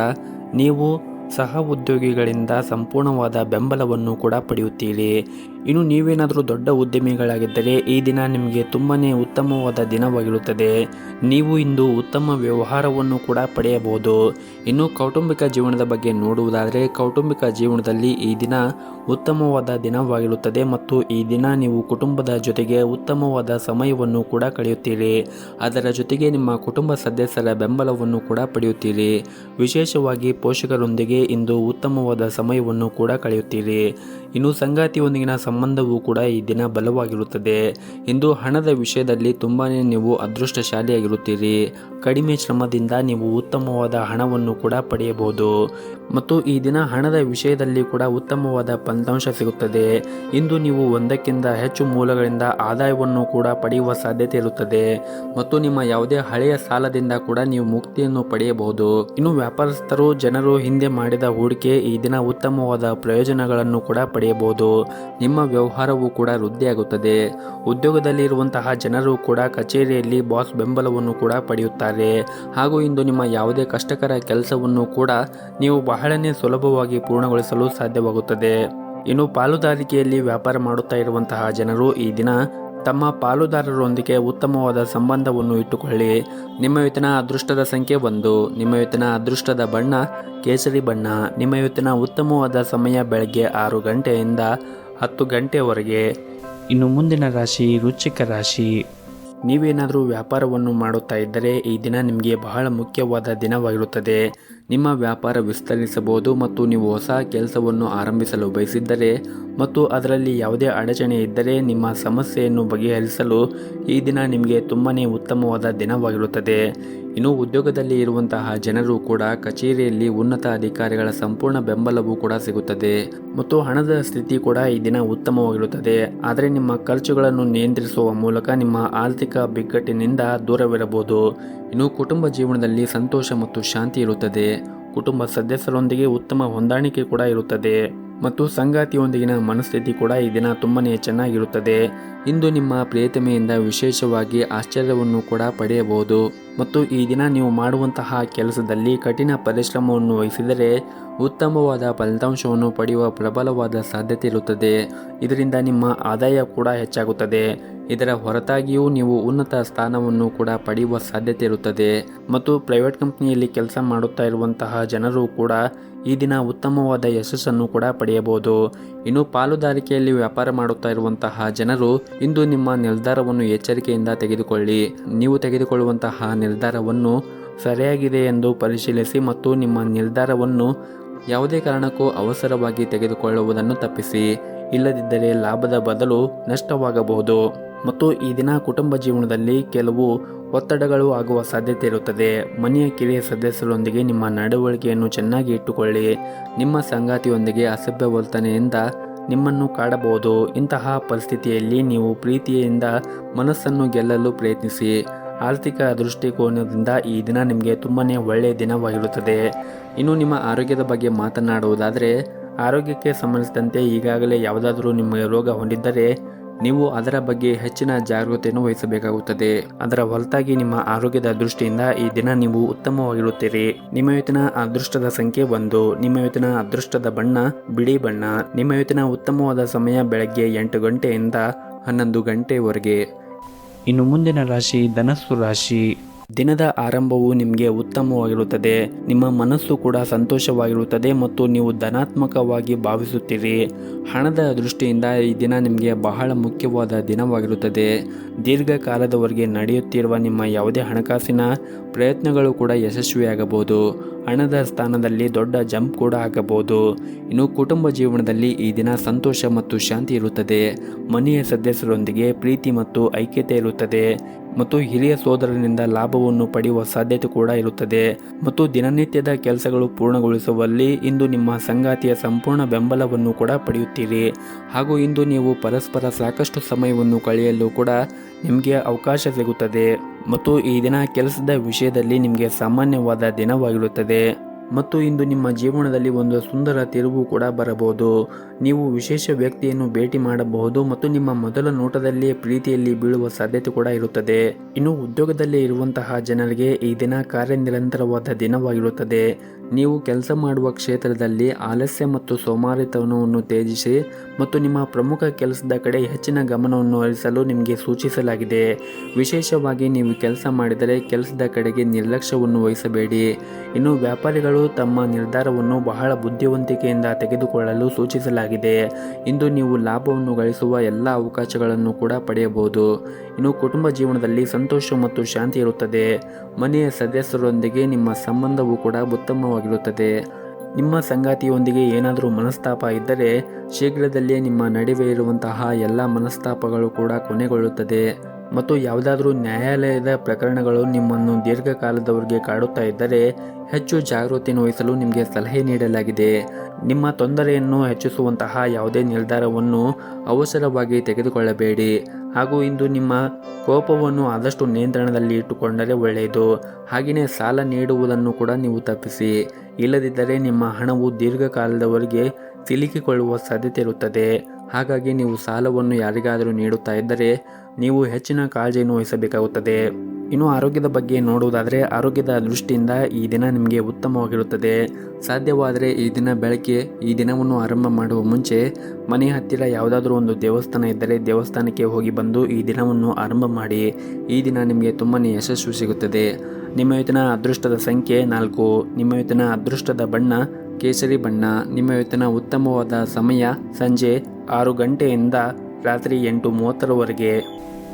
ನೀವು ಸಹ ಉದ್ಯೋಗಿಗಳಿಂದ ಸಂಪೂರ್ಣವಾದ ಬೆಂಬಲವನ್ನು ಕೂಡ ಪಡೆಯುತ್ತೀರಿ. ಇನ್ನು ನೀವೇನಾದರೂ ದೊಡ್ಡ ಉದ್ಯಮಿಗಳಾಗಿದ್ದರೆ ಈ ದಿನ ನಿಮಗೆ ತುಂಬಾ ಉತ್ತಮವಾದ ದಿನವಾಗಿರುತ್ತದೆ. ನೀವು ಇಂದು ಉತ್ತಮ ವ್ಯವಹಾರವನ್ನು ಕೂಡ ಪಡೆಯಬಹುದು. ಇನ್ನು ಕೌಟುಂಬಿಕ ಜೀವನದ ಬಗ್ಗೆ ನೋಡುವುದಾದರೆ ಕೌಟುಂಬಿಕ ಜೀವನದಲ್ಲಿ ಈ ದಿನ ಉತ್ತಮವಾದ ದಿನವಾಗಿರುತ್ತದೆ ಮತ್ತು ಈ ದಿನ ನೀವು ಕುಟುಂಬದ ಜೊತೆಗೆ ಉತ್ತಮವಾದ ಸಮಯವನ್ನು ಕೂಡ ಕಳೆಯುತ್ತೀರಿ. ಅದರ ಜೊತೆಗೆ ನಿಮ್ಮ ಕುಟುಂಬ ಸದಸ್ಯರ ಬೆಂಬಲವನ್ನು ಕೂಡ ಪಡೆಯುತ್ತೀರಿ. ವಿಶೇಷವಾಗಿ ಪೋಷಕರೊಂದಿಗೆ ಇಂದು ಉತ್ತಮವಾದ ಸಮಯವನ್ನು ಕೂಡ ಕಳೆಯುತ್ತೀರಿ. ಇನ್ನು ಸಂಗಾತಿಯೊಂದಿಗಿನ ಸಂಬಂಧವೂ ಕೂಡ ಈ ದಿನ ಬಲವಾಗಿರುತ್ತದೆ. ಇಂದು ಹಣದ ವಿಷಯದಲ್ಲಿ ತುಂಬಾ ನೀವು ಅದೃಷ್ಟಶಾಲಿಯಾಗಿರುತ್ತೀರಿ. ಕಡಿಮೆ ಶ್ರಮದಿಂದ ನೀವು ಉತ್ತಮವಾದ ಹಣವನ್ನು ಕೂಡ ಪಡೆಯಬಹುದು ಮತ್ತು ಈ ದಿನ ಹಣದ ವಿಷಯದಲ್ಲಿ ಕೂಡ ಉತ್ತಮವಾದ ಫಲಿತಾಂಶ ಸಿಗುತ್ತದೆ. ಇಂದು ನೀವು ಒಂದಕ್ಕಿಂತ ಹೆಚ್ಚು ಮೂಲಗಳಿಂದ ಆದಾಯವನ್ನು ಕೂಡ ಪಡೆಯುವ ಸಾಧ್ಯತೆ ಇರುತ್ತದೆ ಮತ್ತು ನಿಮ್ಮ ಯಾವುದೇ ಹಳೆಯ ಸಾಲದಿಂದ ಕೂಡ ನೀವು ಮುಕ್ತಿಯನ್ನು ಪಡೆಯಬಹುದು. ಇನ್ನು ವ್ಯಾಪಾರಸ್ಥರು ಜನರು ಹಿಂದೆ ಮಾಡಿದ ಹೂಡಿಕೆ ಈ ದಿನ ಉತ್ತಮವಾದ ಪ್ರಯೋಜನಗಳನ್ನು ಕೂಡ ಪಡೆಯಬಹುದು. ನಿಮ್ಮ ವ್ಯವಹಾರವು ಕೂಡ ವೃದ್ಧಿಯಾಗುತ್ತದೆ. ಉದ್ಯೋಗದಲ್ಲಿ ಇರುವಂತಹ ಜನರು ಕೂಡ ಕಚೇರಿಯಲ್ಲಿ ಬಾಸ್ ಬೆಂಬಲವನ್ನು ಕೂಡ ಪಡೆಯುತ್ತಾರೆ ಹಾಗೂ ಇಂದು ನಿಮ್ಮ ಯಾವುದೇ ಕಷ್ಟಕರ ಕೆಲಸವನ್ನು ಕೂಡ ನೀವು ಬಹಳನೇ ಸುಲಭವಾಗಿ ಪೂರ್ಣಗೊಳಿಸಲು ಸಾಧ್ಯವಾಗುತ್ತದೆ. ಇನ್ನು ಪಾಲುದಾರಿಕೆಯಲ್ಲಿ ವ್ಯಾಪಾರ ಮಾಡುತ್ತಾ ಇರುವಂತಹ ಜನರು ಈ ದಿನ ತಮ್ಮ ಪಾಲುದಾರರೊಂದಿಗೆ ಉತ್ತಮವಾದ ಸಂಬಂಧವನ್ನು ಇಟ್ಟುಕೊಳ್ಳಿ. ನಿಮ್ಮ ಇವತ್ತಿನ ಅದೃಷ್ಟದ ಸಂಖ್ಯೆ 1. ನಿಮ್ಮ ಇವತ್ತಿನ ಅದೃಷ್ಟದ ಬಣ್ಣ ಕೇಸರಿ ಬಣ್ಣ. ನಿಮ್ಮ ಇವತ್ತಿನ ಉತ್ತಮವಾದ ಸಮಯ ಬೆಳಗ್ಗೆ 6 ಗಂಟೆಯಿಂದ 10 ಗಂಟೆವರೆಗೆ. ಇನ್ನು ಮುಂದಿನ ರಾಶಿ ವೃಶ್ಚಿಕ ರಾಶಿ. ನೀವೇನಾದರೂ ವ್ಯಾಪಾರವನ್ನು ಮಾಡುತ್ತಾ ಇದ್ದರೆ ಈ ದಿನ ನಿಮಗೆ ಬಹಳ ಮುಖ್ಯವಾದ ದಿನವಾಗಿರುತ್ತದೆ. ನಿಮ್ಮ ವ್ಯಾಪಾರ ವಿಸ್ತರಿಸಬಹುದು ಮತ್ತು ನೀವು ಹೊಸ ಕೆಲಸವನ್ನು ಆರಂಭಿಸಲು ಬಯಸಿದ್ದರೆ ಮತ್ತು ಅದರಲ್ಲಿ ಯಾವುದೇ ಅಡಚಣೆ ಇದ್ದರೆ ನಿಮ್ಮ ಸಮಸ್ಯೆಯನ್ನು ಬಗೆಹರಿಸಲು ಈ ದಿನ ನಿಮಗೆ ತುಂಬಾ ಉತ್ತಮವಾದ ದಿನವಾಗಿರುತ್ತದೆ. ಇನ್ನು ಉದ್ಯೋಗದಲ್ಲಿ ಇರುವಂತಹ ಜನರು ಕೂಡ ಕಚೇರಿಯಲ್ಲಿ ಉನ್ನತ ಅಧಿಕಾರಿಗಳ ಸಂಪೂರ್ಣ ಬೆಂಬಲವೂ ಕೂಡ ಸಿಗುತ್ತದೆ ಮತ್ತು ಹಣದ ಸ್ಥಿತಿ ಕೂಡ ಈ ದಿನ ಉತ್ತಮವಾಗಿರುತ್ತದೆ. ಆದರೆ ನಿಮ್ಮ ಖರ್ಚುಗಳನ್ನು ನಿಯಂತ್ರಿಸುವ ಮೂಲಕ ನಿಮ್ಮ ಆರ್ಥಿಕ ಬಿಕ್ಕಟ್ಟಿನಿಂದ ದೂರವಿರಬಹುದು. ಇನ್ನು ಕುಟುಂಬ ಜೀವನದಲ್ಲಿ ಸಂತೋಷ ಮತ್ತು ಶಾಂತಿ ಇರುತ್ತದೆ. ಕುಟುಂಬ ಸದಸ್ಯರೊಂದಿಗೆ ಉತ್ತಮ ಹೊಂದಾಣಿಕೆ ಕೂಡ ಇರುತ್ತದೆ ಮತ್ತು ಸಂಗಾತಿಯೊಂದಿಗಿನ ಮನಸ್ಥಿತಿ ಕೂಡ ಈ ದಿನ ತುಂಬನೇ ಚೆನ್ನಾಗಿರುತ್ತದೆ. ಇಂದು ನಿಮ್ಮ ಪ್ರಿಯತಮೆಯಿಂದ ವಿಶೇಷವಾಗಿ ಆಶ್ಚರ್ಯವನ್ನು ಕೂಡ ಪಡೆಯಬಹುದು ಮತ್ತು ಈ ದಿನ ನೀವು ಮಾಡುವಂತಹ ಕೆಲಸದಲ್ಲಿ ಕಠಿಣ ಪರಿಶ್ರಮವನ್ನು ವಹಿಸಿದರೆ ಉತ್ತಮವಾದ ಫಲಿತಾಂಶವನ್ನು ಪಡೆಯುವ ಪ್ರಬಲವಾದ ಸಾಧ್ಯತೆ ಇರುತ್ತದೆ. ಇದರಿಂದ ನಿಮ್ಮ ಆದಾಯ ಕೂಡ ಹೆಚ್ಚಾಗುತ್ತದೆ. ಇದರ ಹೊರತಾಗಿಯೂ ನೀವು ಉನ್ನತ ಸ್ಥಾನವನ್ನು ಕೂಡ ಪಡೆಯುವ ಸಾಧ್ಯತೆ ಇರುತ್ತದೆ ಮತ್ತು ಪ್ರೈವೇಟ್ ಕಂಪನಿಯಲ್ಲಿ ಕೆಲಸ ಮಾಡುತ್ತಾ ಇರುವಂತಹ ಜನರು ಕೂಡ ಈ ದಿನ ಉತ್ತಮವಾದ ಯಶಸ್ಸನ್ನು ಕೂಡ ಪಡೆಯಬಹುದು. ಇನ್ನು ಪಾಲುದಾರಿಕೆಯಲ್ಲಿ ವ್ಯಾಪಾರ ಮಾಡುತ್ತಾ ಇರುವಂತಹ ಜನರು ಇಂದು ನಿಮ್ಮ ನಿರ್ಧಾರವನ್ನು ಎಚ್ಚರಿಕೆಯಿಂದ ತೆಗೆದುಕೊಳ್ಳಿ. ನೀವು ತೆಗೆದುಕೊಳ್ಳುವಂತಹ ನಿರ್ಧಾರವನ್ನು ಸರಿಯಾಗಿದೆ ಎಂದು ಪರಿಶೀಲಿಸಿ ಮತ್ತು ನಿಮ್ಮ ನಿರ್ಧಾರವನ್ನು ಯಾವುದೇ ಕಾರಣಕ್ಕೂ ಅವಸರವಾಗಿ ತೆಗೆದುಕೊಳ್ಳುವುದನ್ನು ತಪ್ಪಿಸಿ. ಇಲ್ಲದಿದ್ದರೆ ಲಾಭದ ಬದಲು ನಷ್ಟವಾಗಬಹುದು ಮತ್ತು ಈ ದಿನ ಕುಟುಂಬ ಜೀವನದಲ್ಲಿ ಕೆಲವು ಒತ್ತಡಗಳು ಆಗುವ ಸಾಧ್ಯತೆ ಇರುತ್ತದೆ. ಮನೆಯ ಕಿರಿಯ ಸದಸ್ಯರೊಂದಿಗೆ ನಿಮ್ಮ ನಡವಳಿಕೆಯನ್ನು ಚೆನ್ನಾಗಿ ಇಟ್ಟುಕೊಳ್ಳಿ. ನಿಮ್ಮ ಸಂಗಾತಿಯೊಂದಿಗೆ ಅಸಭ್ಯ ವರ್ತನೆಯಿಂದ ನಿಮ್ಮನ್ನು ಕಾಡಬಹುದು. ಇಂತಹ ಪರಿಸ್ಥಿತಿಯಲ್ಲಿ ನೀವು ಪ್ರೀತಿಯಿಂದ ಮನಸ್ಸನ್ನು ಗೆಲ್ಲಲು ಪ್ರಯತ್ನಿಸಿ. ಆರ್ಥಿಕ ದೃಷ್ಟಿಕೋನದಿಂದ ಈ ದಿನ ನಿಮಗೆ ತುಂಬನೇ ಒಳ್ಳೆಯ ದಿನವಾಗಿರುತ್ತದೆ. ಇನ್ನು ನಿಮ್ಮ ಆರೋಗ್ಯದ ಬಗ್ಗೆ ಮಾತನಾಡುವುದಾದರೆ ಆರೋಗ್ಯಕ್ಕೆ ಸಂಬಂಧಿಸಿದಂತೆ ಈಗಾಗಲೇ ಯಾವುದಾದರೂ ನಿಮಗೆ ರೋಗ ಹೊಂದಿದ್ದರೆ ನೀವು ಅದರ ಬಗ್ಗೆ ಹೆಚ್ಚಿನ ಜಾಗೃತಿಯನ್ನು ವಹಿಸಬೇಕಾಗುತ್ತದೆ. ಅದರ ಹೊರತಾಗಿ ನಿಮ್ಮ ಆರೋಗ್ಯದ ದೃಷ್ಟಿಯಿಂದ ಈ ದಿನ ನೀವು ಉತ್ತಮವಾಗಿರುತ್ತೀರಿ. ನಿಮ್ಮ ಇವತ್ತಿನ ಅದೃಷ್ಟದ ಸಂಖ್ಯೆ 1. ನಿಮ್ಮ ಇವತ್ತಿನ ಅದೃಷ್ಟದ ಬಣ್ಣ ಬಿಳಿ ಬಣ್ಣ. ನಿಮ್ಮ ಇವತ್ತಿನ ಉತ್ತಮವಾದ ಸಮಯ ಬೆಳಗ್ಗೆ 8 ಗಂಟೆಯಿಂದ 11 ಗಂಟೆವರೆಗೆ. ಇನ್ನು ಮುಂದಿನ ರಾಶಿ ಧನಸ್ಸು ರಾಶಿ. ದಿನದ ಆರಂಭವು ನಿಮಗೆ ಉತ್ತಮವಾಗಿರುತ್ತದೆ. ನಿಮ್ಮ ಮನಸ್ಸು ಕೂಡ ಸಂತೋಷವಾಗಿರುತ್ತದೆ ಮತ್ತು ನೀವು ಧನಾತ್ಮಕವಾಗಿ ಭಾವಿಸುತ್ತೀರಿ. ಹಣದ ದೃಷ್ಟಿಯಿಂದ ಈ ದಿನ ನಿಮಗೆ ಬಹಳ ಮುಖ್ಯವಾದ ದಿನವಾಗಿರುತ್ತದೆ. ದೀರ್ಘಕಾಲದವರೆಗೆ ನಡೆಯುತ್ತಿರುವ ನಿಮ್ಮ ಯಾವುದೇ ಹಣಕಾಸಿನ ಪ್ರಯತ್ನಗಳು ಕೂಡ ಯಶಸ್ವಿಯಾಗಬಹುದು. ಹಣದ ಸ್ಥಾನದಲ್ಲಿ ದೊಡ್ಡ ಜಂಪ್ ಕೂಡ ಆಗಬಹುದು. ಇನ್ನು ಕುಟುಂಬ ಜೀವನದಲ್ಲಿ ಈ ದಿನ ಸಂತೋಷ ಮತ್ತು ಶಾಂತಿ ಇರುತ್ತದೆ. ಮನೆಯ ಸದಸ್ಯರೊಂದಿಗೆ ಪ್ರೀತಿ ಮತ್ತು ಐಕ್ಯತೆ ಇರುತ್ತದೆ ಮತ್ತು ಹಿರಿಯ ಸೋದರನಿಂದ ಲಾಭವನ್ನು ಪಡೆಯುವ ಸಾಧ್ಯತೆ ಕೂಡ ಇರುತ್ತದೆ ಮತ್ತು ದಿನನಿತ್ಯದ ಕೆಲಸಗಳು ಪೂರ್ಣಗೊಳಿಸುವಲ್ಲಿ ಇಂದು ನಿಮ್ಮ ಸಂಗಾತಿಯ ಸಂಪೂರ್ಣ ಬೆಂಬಲವನ್ನು ಕೂಡ ಪಡೆಯುತ್ತೀರಿ ಹಾಗೂ ಇಂದು ನೀವು ಪರಸ್ಪರ ಸಾಕಷ್ಟು ಸಮಯವನ್ನು ಕಳೆಯಲು ಕೂಡ ನಿಮಗೆ ಅವಕಾಶ ಸಿಗುತ್ತದೆ ಮತ್ತು ಈ ದಿನ ಕೆಲಸದ ವಿಷಯದಲ್ಲಿ ನಿಮಗೆ ಸಾಮಾನ್ಯವಾದ ದಿನವಾಗಿರುತ್ತದೆ ಮತ್ತು ಇಂದು ನಿಮ್ಮ ಜೀವನದಲ್ಲಿ ಒಂದು ಸುಂದರ ತಿರುವು ಕೂಡ ಬರಬಹುದು. ನೀವು ವಿಶೇಷ ವ್ಯಕ್ತಿಯನ್ನು ಭೇಟಿ ಮಾಡಬಹುದು ಮತ್ತು ನಿಮ್ಮ ಮೊದಲ ನೋಟದಲ್ಲಿ ಪ್ರೀತಿಯಲ್ಲಿ ಬೀಳುವ ಸಾಧ್ಯತೆ ಕೂಡ ಇರುತ್ತದೆ. ಇನ್ನು ಉದ್ಯೋಗದಲ್ಲಿ ಇರುವಂತಹ ಜನರಿಗೆ ಈ ದಿನ ಕಾರ್ಯನಿರಂತರವಾದ ದಿನವಾಗಿರುತ್ತದೆ. ನೀವು ಕೆಲಸ ಮಾಡುವ ಕ್ಷೇತ್ರದಲ್ಲಿ ಆಲಸ್ಯ ಮತ್ತು ಸೋಮಾರಿತನವನ್ನು ತ್ಯಜಿಸಿ ಮತ್ತು ನಿಮ್ಮ ಪ್ರಮುಖ ಕೆಲಸದ ಕಡೆ ಹೆಚ್ಚಿನ ಗಮನವನ್ನು ಹರಿಸಲು ನಿಮಗೆ ಸೂಚಿಸಲಾಗಿದೆ. ವಿಶೇಷವಾಗಿ ನೀವು ಕೆಲಸ ಮಾಡಿದರೆ ಕೆಲಸದ ಕಡೆಗೆ ನಿರ್ಲಕ್ಷ್ಯವನ್ನು ವಹಿಸಬೇಡಿ. ಇನ್ನು ವ್ಯಾಪಾರಿಗಳು ತಮ್ಮ ನಿರ್ಧಾರವನ್ನು ಬಹಳ ಬುದ್ಧಿವಂತಿಕೆಯಿಂದ ತೆಗೆದುಕೊಳ್ಳಲು ಸೂಚಿಸಲಾಗಿದೆ. ಇಂದು ನೀವು ಲಾಭವನ್ನು ಗಳಿಸುವ ಎಲ್ಲ ಅವಕಾಶಗಳನ್ನು ಕೂಡ ಪಡೆಯಬಹುದು. ಇನ್ನು ಕುಟುಂಬ ಜೀವನದಲ್ಲಿ ಸಂತೋಷ ಮತ್ತು ಶಾಂತಿ ಇರುತ್ತದೆ. ಮನೆಯ ಸದಸ್ಯರೊಂದಿಗೆ ನಿಮ್ಮ ಸಂಬಂಧವು ಕೂಡ ಉತ್ತಮವಾಗಿರುತ್ತದೆ. ನಿಮ್ಮ ಸಂಗಾತಿಯೊಂದಿಗೆ ಏನಾದರೂ ಮನಸ್ತಾಪ ಇದ್ದರೆ ಶೀಘ್ರದಲ್ಲೇ ನಿಮ್ಮ ನಡುವೆ ಇರುವಂತಹ ಎಲ್ಲ ಮನಸ್ತಾಪಗಳು ಕೂಡ ಕೊನೆಗೊಳ್ಳುತ್ತದೆ. ಮತ್ತು ಯಾವುದಾದ್ರೂ ನ್ಯಾಯಾಲಯದ ಪ್ರಕರಣಗಳು ನಿಮ್ಮನ್ನು ದೀರ್ಘಕಾಲದವರೆಗೆ ಕಾಡುತ್ತಾ ಇದ್ದರೆ ಹೆಚ್ಚು ಜಾಗೃತಿಯನ್ನು ವಹಿಸಲು ನಿಮಗೆ ಸಲಹೆ ನೀಡಲಾಗಿದೆ. ನಿಮ್ಮ ತೊಂದರೆಯನ್ನು ಹೆಚ್ಚಿಸುವಂತಹ ಯಾವುದೇ ನಿರ್ಧಾರವನ್ನು ಅವಸರವಾಗಿ ತೆಗೆದುಕೊಳ್ಳಬೇಡಿ. ಹಾಗೂ ಇಂದು ನಿಮ್ಮ ಕೋಪವನ್ನು ಆದಷ್ಟು ನಿಯಂತ್ರಣದಲ್ಲಿ ಇಟ್ಟುಕೊಂಡರೆ ಒಳ್ಳೆಯದು. ಹಾಗೆಯೇ ಸಾಲ ನೀಡುವುದನ್ನು ಕೂಡ ನೀವು ತಪ್ಪಿಸಿ. ಇಲ್ಲದಿದ್ದರೆ ನಿಮ್ಮ ಹಣವು ದೀರ್ಘಕಾಲದವರೆಗೆ ಸಿಲುಕಿಕೊಳ್ಳುವ ಸಾಧ್ಯತೆ ಇರುತ್ತದೆ. ಹಾಗಾಗಿ ನೀವು ಸಾಲವನ್ನು ಯಾರಿಗಾದರೂ ನೀಡುತ್ತಾ ಇದ್ದರೆ ನೀವು ಹೆಚ್ಚಿನ ಕಾಳಜಿಯನ್ನು ವಹಿಸಬೇಕಾಗುತ್ತದೆ. ಇನ್ನು ಆರೋಗ್ಯದ ಬಗ್ಗೆ ನೋಡುವುದಾದರೆ ಆರೋಗ್ಯದ ದೃಷ್ಟಿಯಿಂದ ಈ ದಿನ ನಿಮಗೆ ಉತ್ತಮವಾಗಿರುತ್ತದೆ. ಸಾಧ್ಯವಾದರೆ ಈ ದಿನ ಬೆಳಗ್ಗೆ ಈ ದಿನವನ್ನು ಆರಂಭ ಮಾಡುವ ಮುಂಚೆ ಮನೆ ಹತ್ತಿರ ಯಾವುದಾದ್ರೂ ಒಂದು ದೇವಸ್ಥಾನ ಇದ್ದರೆ ದೇವಸ್ಥಾನಕ್ಕೆ ಹೋಗಿ ಬಂದು ಈ ದಿನವನ್ನು ಆರಂಭ ಮಾಡಿ. ಈ ದಿನ ನಿಮಗೆ ತುಂಬಾ ಯಶಸ್ಸು ಸಿಗುತ್ತದೆ. ನಿಮ್ಮ ಇವತ್ತಿನ ಅದೃಷ್ಟದ ಸಂಖ್ಯೆ 4. ನಿಮ್ಮ ಇವತ್ತಿನ ಅದೃಷ್ಟದ ಬಣ್ಣ ಕೇಸರಿ ಬಣ್ಣ. ನಿಮ್ಮ ಇವತ್ತಿನ ಉತ್ತಮವಾದ ಸಮಯ ಸಂಜೆ 6 ಗಂಟೆಯಿಂದ ರಾತ್ರಿ 8:30ರವರೆಗೆ.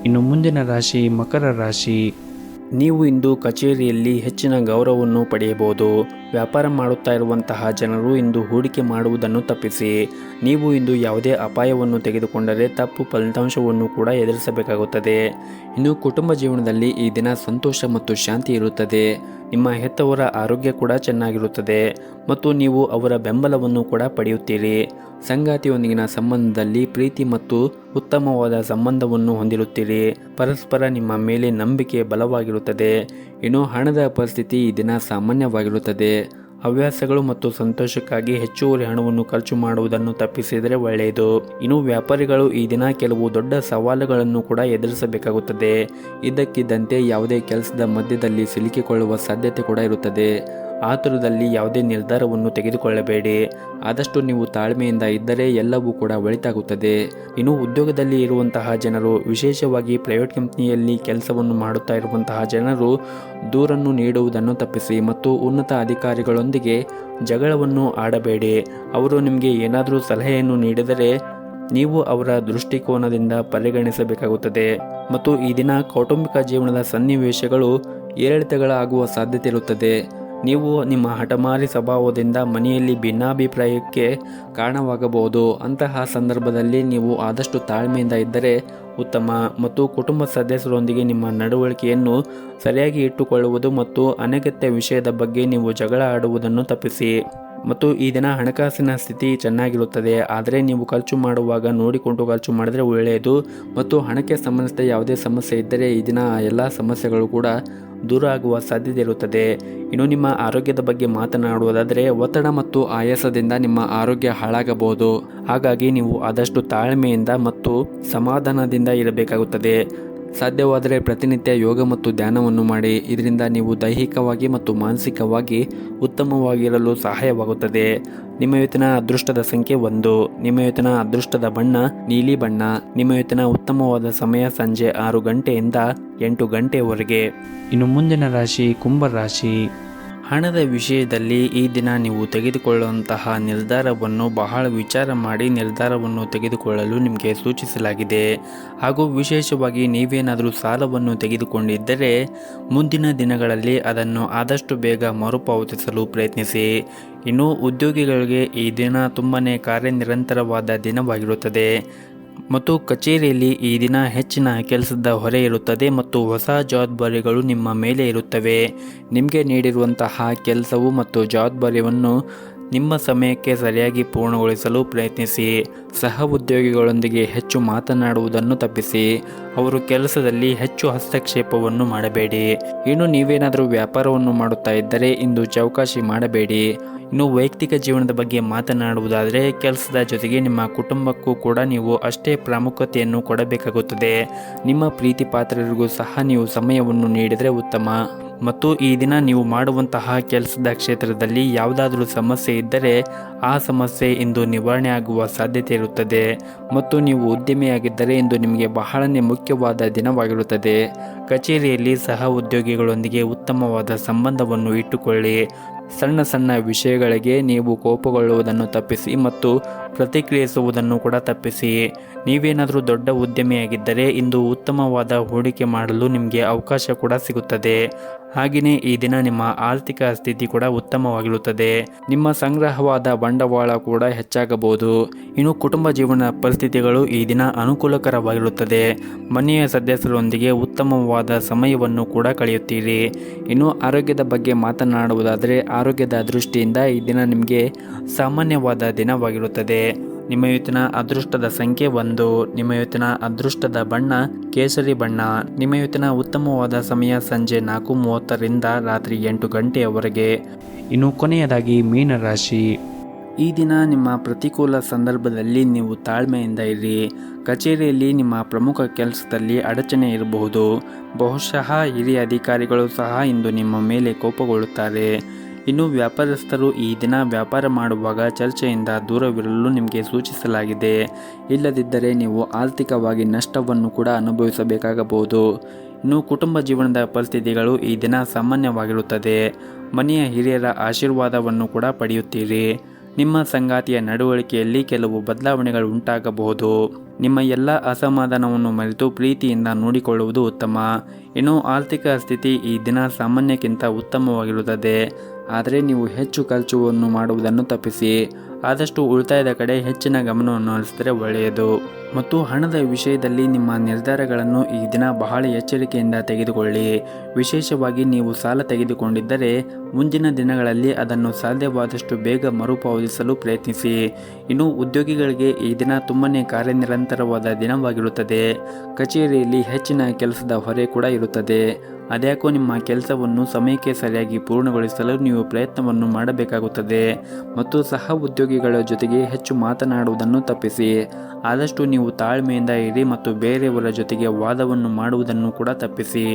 ಇನ್ನು ಮುಂದಿನ ರಾಶಿ ಮಕರ ರಾಶಿ. ನೀವು ಇಂದು ಕಚೇರಿಯಲ್ಲಿ ಹೆಚ್ಚಿನ ಗೌರವವನ್ನು ಪಡೆಯಬಹುದು. ವ್ಯಾಪಾರ ಮಾಡುತ್ತಾ ಇರುವಂತಹ ಜನರು ಇಂದು ಹೂಡಿಕೆ ಮಾಡುವುದನ್ನು ತಪ್ಪಿಸಿ. ನೀವು ಇಂದು ಯಾವುದೇ ಅಪಾಯವನ್ನು ತೆಗೆದುಕೊಂಡರೆ ತಪ್ಪು ಫಲಿತಾಂಶವನ್ನು ಕೂಡ ಎದುರಿಸಬೇಕಾಗುತ್ತದೆ. ಇನ್ನು ಕುಟುಂಬ ಜೀವನದಲ್ಲಿ ಈ ದಿನ ಸಂತೋಷ ಮತ್ತು ಶಾಂತಿ ಇರುತ್ತದೆ. ನಿಮ್ಮ ಹೆತ್ತವರ ಆರೋಗ್ಯ ಕೂಡ ಚೆನ್ನಾಗಿರುತ್ತದೆ ಮತ್ತು ನೀವು ಅವರ ಬೆಂಬಲವನ್ನು ಕೂಡ ಪಡೆಯುತ್ತೀರಿ. ಸಂಗಾತಿಯೊಂದಿಗಿನ ಸಂಬಂಧದಲ್ಲಿ ಪ್ರೀತಿ ಮತ್ತು ಉತ್ತಮವಾದ ಸಂಬಂಧವನ್ನು ಹೊಂದಿರುತ್ತೀರಿ. ಪರಸ್ಪರ ನಿಮ್ಮ ಮೇಲೆ ನಂಬಿಕೆ ಬಲವಾಗಿರುತ್ತದೆ. ಇನ್ನು ಹಣದ ಪರಿಸ್ಥಿತಿ ಈ ದಿನ ಸಾಮಾನ್ಯವಾಗಿರುತ್ತದೆ. ಹವ್ಯಾಸಗಳು ಮತ್ತು ಸಂತೋಷಕ್ಕಾಗಿ ಹೆಚ್ಚುವರಿ ಹಣವನ್ನು ಖರ್ಚು ಮಾಡುವುದನ್ನು ತಪ್ಪಿಸಿದರೆ ಒಳ್ಳೆಯದು. ಇನ್ನು ವ್ಯಾಪಾರಿಗಳು ಈ ದಿನ ಕೆಲವು ದೊಡ್ಡ ಸವಾಲುಗಳನ್ನು ಕೂಡ ಎದುರಿಸಬೇಕಾಗುತ್ತದೆ. ಇದ್ದಕ್ಕಿದ್ದಂತೆ ಯಾವುದೇ ಕೆಲಸದ ಮಧ್ಯದಲ್ಲಿ ಸಿಲುಕಿಕೊಳ್ಳುವ ಸಾಧ್ಯತೆ ಕೂಡ ಇರುತ್ತದೆ. ಆತುರದಲ್ಲಿ ಯಾವುದೇ ನಿರ್ಧಾರವನ್ನು ತೆಗೆದುಕೊಳ್ಳಬೇಡಿ. ಆದಷ್ಟು ನೀವು ತಾಳ್ಮೆಯಿಂದ ಇದ್ದರೆ ಎಲ್ಲವೂ ಕೂಡ ಒಳಿತಾಗುತ್ತದೆ. ಇನ್ನು ಉದ್ಯೋಗದಲ್ಲಿ ಇರುವಂತಹ ಜನರು, ವಿಶೇಷವಾಗಿ ಪ್ರೈವೇಟ್ ಕಂಪನಿಯಲ್ಲಿ ಕೆಲಸವನ್ನು ಮಾಡುತ್ತಾ ಇರುವಂತಹ ಜನರು ದೂರನ್ನು ನೀಡುವುದನ್ನು ತಪ್ಪಿಸಿ ಮತ್ತು ಉನ್ನತ ಅಧಿಕಾರಿಗಳೊಂದಿಗೆ ಜಗಳವನ್ನು ಆಡಬೇಡಿ. ಅವರು ನಿಮಗೆ ಏನಾದರೂ ಸಲಹೆಯನ್ನು ನೀಡಿದರೆ ನೀವು ಅವರ ದೃಷ್ಟಿಕೋನದಿಂದ ಪರಿಗಣಿಸಬೇಕಾಗುತ್ತದೆ. ಮತ್ತು ಈ ದಿನ ಕೌಟುಂಬಿಕ ಜೀವನದ ಸನ್ನಿವೇಶಗಳು ಏರಿಳಿತಗಳಾಗುವ ಸಾಧ್ಯತೆ ಇರುತ್ತದೆ. ನೀವು ನಿಮ್ಮ ಹಠಮಾರಿ ಸ್ವಭಾವದಿಂದ ಮನೆಯಲ್ಲಿ ಭಿನ್ನಾಭಿಪ್ರಾಯಕ್ಕೆ ಕಾರಣವಾಗಬಹುದು. ಅಂತಹ ಸಂದರ್ಭದಲ್ಲಿ ನೀವು ಆದಷ್ಟು ತಾಳ್ಮೆಯಿಂದ ಇದ್ದರೆ ಉತ್ತಮ. ಮತ್ತು ಕುಟುಂಬ ಸದಸ್ಯರೊಂದಿಗೆ ನಿಮ್ಮ ನಡವಳಿಕೆಯನ್ನು ಸರಿಯಾಗಿ ಇಟ್ಟುಕೊಳ್ಳುವುದು ಮತ್ತು ಅನಗತ್ಯ ವಿಷಯದ ಬಗ್ಗೆ ನೀವು ಜಗಳ ಆಡುವುದನ್ನು ತಪ್ಪಿಸಿ. ಮತ್ತು ಈ ದಿನ ಹಣಕಾಸಿನ ಸ್ಥಿತಿ ಚೆನ್ನಾಗಿರುತ್ತದೆ. ಆದರೆ ನೀವು ಖರ್ಚು ಮಾಡುವಾಗ ನೋಡಿಕೊಂಡು ಖರ್ಚು ಮಾಡಿದರೆ ಒಳ್ಳೆಯದು. ಮತ್ತು ಹಣಕ್ಕೆ ಸಂಬಂಧಿಸಿದ ಯಾವುದೇ ಸಮಸ್ಯೆ ಇದ್ದರೆ ಈ ದಿನ ಎಲ್ಲ ಸಮಸ್ಯೆಗಳು ಕೂಡ ದೂರ ಆಗುವ ಸಾಧ್ಯತೆ ಇರುತ್ತದೆ. ಇನ್ನು ನಿಮ್ಮ ಆರೋಗ್ಯದ ಬಗ್ಗೆ ಮಾತನಾಡುವುದಾದರೆ ಒತ್ತಡ ಮತ್ತು ಆಯಾಸದಿಂದ ನಿಮ್ಮ ಆರೋಗ್ಯ ಹಾಳಾಗಬಹುದು. ಹಾಗಾಗಿ ನೀವು ಆದಷ್ಟು ತಾಳ್ಮೆಯಿಂದ ಮತ್ತು ಸಮಾಧಾನದಿಂದ ಇರಬೇಕಾಗುತ್ತದೆ. ಸಾಧ್ಯವಾದರೆ ಪ್ರತಿನಿತ್ಯ ಯೋಗ ಮತ್ತು ಧ್ಯಾನವನ್ನು ಮಾಡಿ. ಇದರಿಂದ ನೀವು ದೈಹಿಕವಾಗಿ ಮತ್ತು ಮಾನಸಿಕವಾಗಿ ಉತ್ತಮವಾಗಿರಲು ಸಹಾಯವಾಗುತ್ತದೆ. ನಿಮ್ಮ ಇವತ್ತಿನ ಅದೃಷ್ಟದ ಸಂಖ್ಯೆ 1. ನಿಮ್ಮ ಇವತ್ತಿನ ಅದೃಷ್ಟದ ಬಣ್ಣ ನೀಲಿ ಬಣ್ಣ. ನಿಮ್ಮ ಇವತ್ತಿನ ಉತ್ತಮವಾದ ಸಮಯ ಸಂಜೆ 6 ಗಂಟೆಯಿಂದ 8 ಗಂಟೆಯವರೆಗೆ. ಇನ್ನು ಮುಂದಿನ ರಾಶಿ ಕುಂಭ ರಾಶಿ. ಹಣದ ವಿಷಯದಲ್ಲಿ ಈ ದಿನ ನೀವು ತೆಗೆದುಕೊಳ್ಳುವಂತಹ ನಿರ್ಧಾರವನ್ನು ಬಹಳ ವಿಚಾರ ಮಾಡಿ ನಿರ್ಧಾರವನ್ನು ತೆಗೆದುಕೊಳ್ಳಲು ನಿಮಗೆ ಸೂಚಿಸಲಾಗಿದೆ. ಹಾಗೂ ವಿಶೇಷವಾಗಿ ನೀವೇನಾದರೂ ಸಾಲವನ್ನು ತೆಗೆದುಕೊಂಡಿದ್ದರೆ ಮುಂದಿನ ದಿನಗಳಲ್ಲಿ ಅದನ್ನು ಆದಷ್ಟು ಬೇಗ ಮರುಪಾವತಿಸಲು ಪ್ರಯತ್ನಿಸಿ. ಇನ್ನು ಉದ್ಯೋಗಿಗಳಿಗೆ ಈ ದಿನ ತುಂಬಾ ಕಾರ್ಯನಿರಂತರವಾದ ದಿನವಾಗಿರುತ್ತದೆ. ಮತ್ತು ಕಚೇರಿಯಲ್ಲಿ ಈ ದಿನ ಹೆಚ್ಚಿನ ಕೆಲಸದ ಹೊರೆ ಇರುತ್ತದೆ ಮತ್ತು ಹೊಸ ಜವಾಬ್ದಾರಿಗಳು ನಿಮ್ಮ ಮೇಲೆ ಇರುತ್ತವೆ. ನಿಮಗೆ ನೀಡಿರುವಂತಹ ಕೆಲಸವು ಮತ್ತು ಜವಾಬ್ದಾರಿಯನ್ನು ನಿಮ್ಮ ಸಮಯಕ್ಕೆ ಸರಿಯಾಗಿ ಪೂರ್ಣಗೊಳಿಸಲು ಪ್ರಯತ್ನಿಸಿ. ಸಹ ಉದ್ಯೋಗಿಗಳೊಂದಿಗೆ ಹೆಚ್ಚು ಮಾತನಾಡುವುದನ್ನು ತಪ್ಪಿಸಿ. ಅವರು ಕೆಲಸದಲ್ಲಿ ಹೆಚ್ಚು ಹಸ್ತಕ್ಷೇಪವನ್ನು ಮಾಡಬೇಡಿ. ಇನ್ನು ನೀವೇನಾದರೂ ವ್ಯಾಪಾರವನ್ನು ಮಾಡುತ್ತಾ ಇದ್ದರೆ ಇಂದು ಚೌಕಾಶಿ ಮಾಡಬೇಡಿ. ಇನ್ನು ವೈಯಕ್ತಿಕ ಜೀವನದ ಬಗ್ಗೆ ಮಾತನಾಡುವುದಾದರೆ ಕೆಲಸದ ಜೊತೆಗೆ ನಿಮ್ಮ ಕುಟುಂಬಕ್ಕೂ ಕೂಡ ನೀವು ಅಷ್ಟೇ ಪ್ರಾಮುಖ್ಯತೆಯನ್ನು ಕೊಡಬೇಕಾಗುತ್ತದೆ. ನಿಮ್ಮ ಪ್ರೀತಿ ಪಾತ್ರರಿಗೂ ಸಹ ನೀವು ಸಮಯವನ್ನು ನೀಡಿದರೆ ಉತ್ತಮ. ಮತ್ತು ಈ ದಿನ ನೀವು ಮಾಡುವಂತಹ ಕೆಲಸದ ಕ್ಷೇತ್ರದಲ್ಲಿ ಯಾವುದಾದ್ರೂ ಸಮಸ್ಯೆ ಇದ್ದರೆ ಆ ಸಮಸ್ಯೆ ಇಂದು ನಿವಾರಣೆ ಆಗುವ ಸಾಧ್ಯತೆ ಇರುತ್ತದೆ. ಮತ್ತು ನೀವು ಉದ್ಯಮಿಯಾಗಿದ್ದರೆ ಇಂದು ನಿಮಗೆ ಬಹಳನೇ ಮುಖ್ಯವಾದ ದಿನವಾಗಿರುತ್ತದೆ. ಕಚೇರಿಯಲ್ಲಿ ಸಹ ಉದ್ಯೋಗಿಗಳೊಂದಿಗೆ ಉತ್ತಮವಾದ ಸಂಬಂಧವನ್ನು ಇಟ್ಟುಕೊಳ್ಳಿ. ಸಣ್ಣ ಸಣ್ಣ ವಿಷಯಗಳಿಗೆ ನೀವು ಕೋಪಗೊಳ್ಳುವುದನ್ನು ತಪ್ಪಿಸಿ ಮತ್ತು ಪ್ರತಿಕ್ರಿಯಿಸುವುದನ್ನು ಕೂಡ ತಪ್ಪಿಸಿ. ನೀವೇನಾದರೂ ದೊಡ್ಡ ಉದ್ಯಮಿಯಾಗಿದ್ದರೆ ಇಂದು ಉತ್ತಮವಾದ ಹೂಡಿಕೆ ಮಾಡಲು ನಿಮಗೆ ಅವಕಾಶ ಕೂಡ ಸಿಗುತ್ತದೆ. ಹಾಗೆಯೇ ಈ ದಿನ ನಿಮ್ಮ ಆರ್ಥಿಕ ಸ್ಥಿತಿ ಕೂಡ ಉತ್ತಮವಾಗಿರುತ್ತದೆ. ನಿಮ್ಮ ಸಂಗ್ರಹವಾದ ಬಂಡವಾಳ ಕೂಡ ಹೆಚ್ಚಾಗಬಹುದು. ಇನ್ನು ಕುಟುಂಬ ಜೀವನ ಪರಿಸ್ಥಿತಿಗಳು ಈ ದಿನ ಅನುಕೂಲಕರವಾಗಿರುತ್ತದೆ. ಮನೆಯ ಸದಸ್ಯರೊಂದಿಗೆ ಉತ್ತಮವಾದ ಸಮಯವನ್ನು ಕೂಡ ಕಳೆಯುತ್ತೀರಿ. ಇನ್ನು ಆರೋಗ್ಯದ ಬಗ್ಗೆ ಮಾತನಾಡುವುದಾದರೆ ಆರೋಗ್ಯದ ದೃಷ್ಟಿಯಿಂದ ಈ ದಿನ ನಿಮಗೆ ಸಾಮಾನ್ಯವಾದ ದಿನವಾಗಿರುತ್ತದೆ. ನಿಮ್ಮ ಇವತ್ತಿನ ಅದೃಷ್ಟದ ಸಂಖ್ಯೆ 1. ನಿಮ್ಮ ಇವತ್ತಿನ ಅದೃಷ್ಟದ ಬಣ್ಣ ಕೇಸರಿ ಬಣ್ಣ. ನಿಮ್ಮ ಇವತ್ತಿನ ಉತ್ತಮವಾದ ಸಮಯ ಸಂಜೆ 4:30ರಿಂದ ರಾತ್ರಿ 8 ಗಂಟೆಯವರೆಗೆ. ಇನ್ನು ಕೊನೆಯದಾಗಿ ಮೀನರಾಶಿ. ಈ ದಿನ ನಿಮ್ಮ ಪ್ರತಿಕೂಲ ಸಂದರ್ಭದಲ್ಲಿ ನೀವು ತಾಳ್ಮೆಯಿಂದ ಇರಿ. ಕಚೇರಿಯಲ್ಲಿ ನಿಮ್ಮ ಪ್ರಮುಖ ಕೆಲಸದಲ್ಲಿ ಅಡಚಣೆ ಇರಬಹುದು. ಬಹುಶಃ ಹಿರಿಯ ಅಧಿಕಾರಿಗಳು ಸಹ ಇಂದು ನಿಮ್ಮ ಮೇಲೆ ಕೋಪಗೊಳ್ಳುತ್ತಾರೆ. ಇನ್ನು ವ್ಯಾಪಾರಸ್ಥರು ಈ ದಿನ ವ್ಯಾಪಾರ ಮಾಡುವಾಗ ಚರ್ಚೆಯಿಂದ ದೂರವಿರಲು ನಿಮಗೆ ಸೂಚಿಸಲಾಗಿದೆ. ಇಲ್ಲದಿದ್ದರೆ ನೀವು ಆರ್ಥಿಕವಾಗಿ ನಷ್ಟವನ್ನು ಕೂಡ ಅನುಭವಿಸಬೇಕಾಗಬಹುದು. ಇನ್ನು ಕುಟುಂಬ ಜೀವನದ ಪರಿಸ್ಥಿತಿಗಳು ಈ ದಿನ ಸಾಮಾನ್ಯವಾಗಿರುತ್ತದೆ. ಮನೆಯ ಹಿರಿಯರ ಆಶೀರ್ವಾದವನ್ನು ಕೂಡ ಪಡೆಯುತ್ತೀರಿ. ನಿಮ್ಮ ಸಂಗಾತಿಯ ನಡವಳಿಕೆಯಲ್ಲಿ ಕೆಲವು ಬದಲಾವಣೆಗಳು ಉಂಟಾಗಬಹುದು. ನಿಮ್ಮ ಎಲ್ಲ ಅಸಮಾಧಾನವನ್ನು ಮರೆತು ಪ್ರೀತಿಯಿಂದ ನೋಡಿಕೊಳ್ಳುವುದು ಉತ್ತಮ. ಇನ್ನು ಆರ್ಥಿಕ ಸ್ಥಿತಿ ಈ ದಿನ ಸಾಮಾನ್ಯಕ್ಕಿಂತ ಉತ್ತಮವಾಗಿರುತ್ತದೆ. ಆದರೆ ನೀವು ಹೆಚ್ಚು ಖರ್ಚುವನ್ನು ಮಾಡುವುದನ್ನು ತಪ್ಪಿಸಿ. ಆದಷ್ಟು ಉಳಿತಾಯದ ಕಡೆ ಹೆಚ್ಚಿನ ಗಮನವನ್ನು ಹರಿಸಿದರೆ ಒಳ್ಳೆಯದು. ಮತ್ತು ಹಣದ ವಿಷಯದಲ್ಲಿ ನಿಮ್ಮ ನಿರ್ಧಾರಗಳನ್ನು ಈ ದಿನ ಬಹಳ ಎಚ್ಚರಿಕೆಯಿಂದ ತೆಗೆದುಕೊಳ್ಳಿ. ವಿಶೇಷವಾಗಿ ನೀವು ಸಾಲ ತೆಗೆದುಕೊಂಡಿದ್ದರೆ ಮುಂದಿನ ದಿನಗಳಲ್ಲಿ ಅದನ್ನು ಸಾಧ್ಯವಾದಷ್ಟು ಬೇಗ ಮರುಪಾವತಿಸಲು ಪ್ರಯತ್ನಿಸಿ. ಇನ್ನು ಉದ್ಯೋಗಿಗಳಿಗೆ ಈ ದಿನ ತುಂಬನೇ ಕಾರ್ಯನಿರಂತರವಾದ ದಿನವಾಗಿರುತ್ತದೆ. ಕಚೇರಿಯಲ್ಲಿ ಹೆಚ್ಚಿನ ಕೆಲಸದ ಹೊರೆ ಕೂಡ ಇರುತ್ತದೆ. ಅದ್ಯಾಕೋ ನಿಮ್ಮ ಕೆಲಸವನ್ನು ಸಮಯಕ್ಕೆ ಸರಿಯಾಗಿ ಪೂರ್ಣಗೊಳಿಸಲು ನೀವು ಪ್ರಯತ್ನವನ್ನು ಮಾಡಬೇಕಾಗುತ್ತದೆ. ಮತ್ತು ಸಹ ಉದ್ಯೋಗಿಗಳ ಜೊತೆಗೆ ಹೆಚ್ಚು ಮಾತನಾಡುವುದನ್ನು ತಪ್ಪಿಸಿ. ಆದಷ್ಟು ನೀವು ತಾಳ್ಮೆಯಿಂದ ಇರಿ ಮತ್ತು ಬೇರೆಯವರ ಜೊತೆಗೆ ವಾದವನ್ನು ಮಾಡುವುದನ್ನು ಕೂಡ ತಪ್ಪಿಸಿ.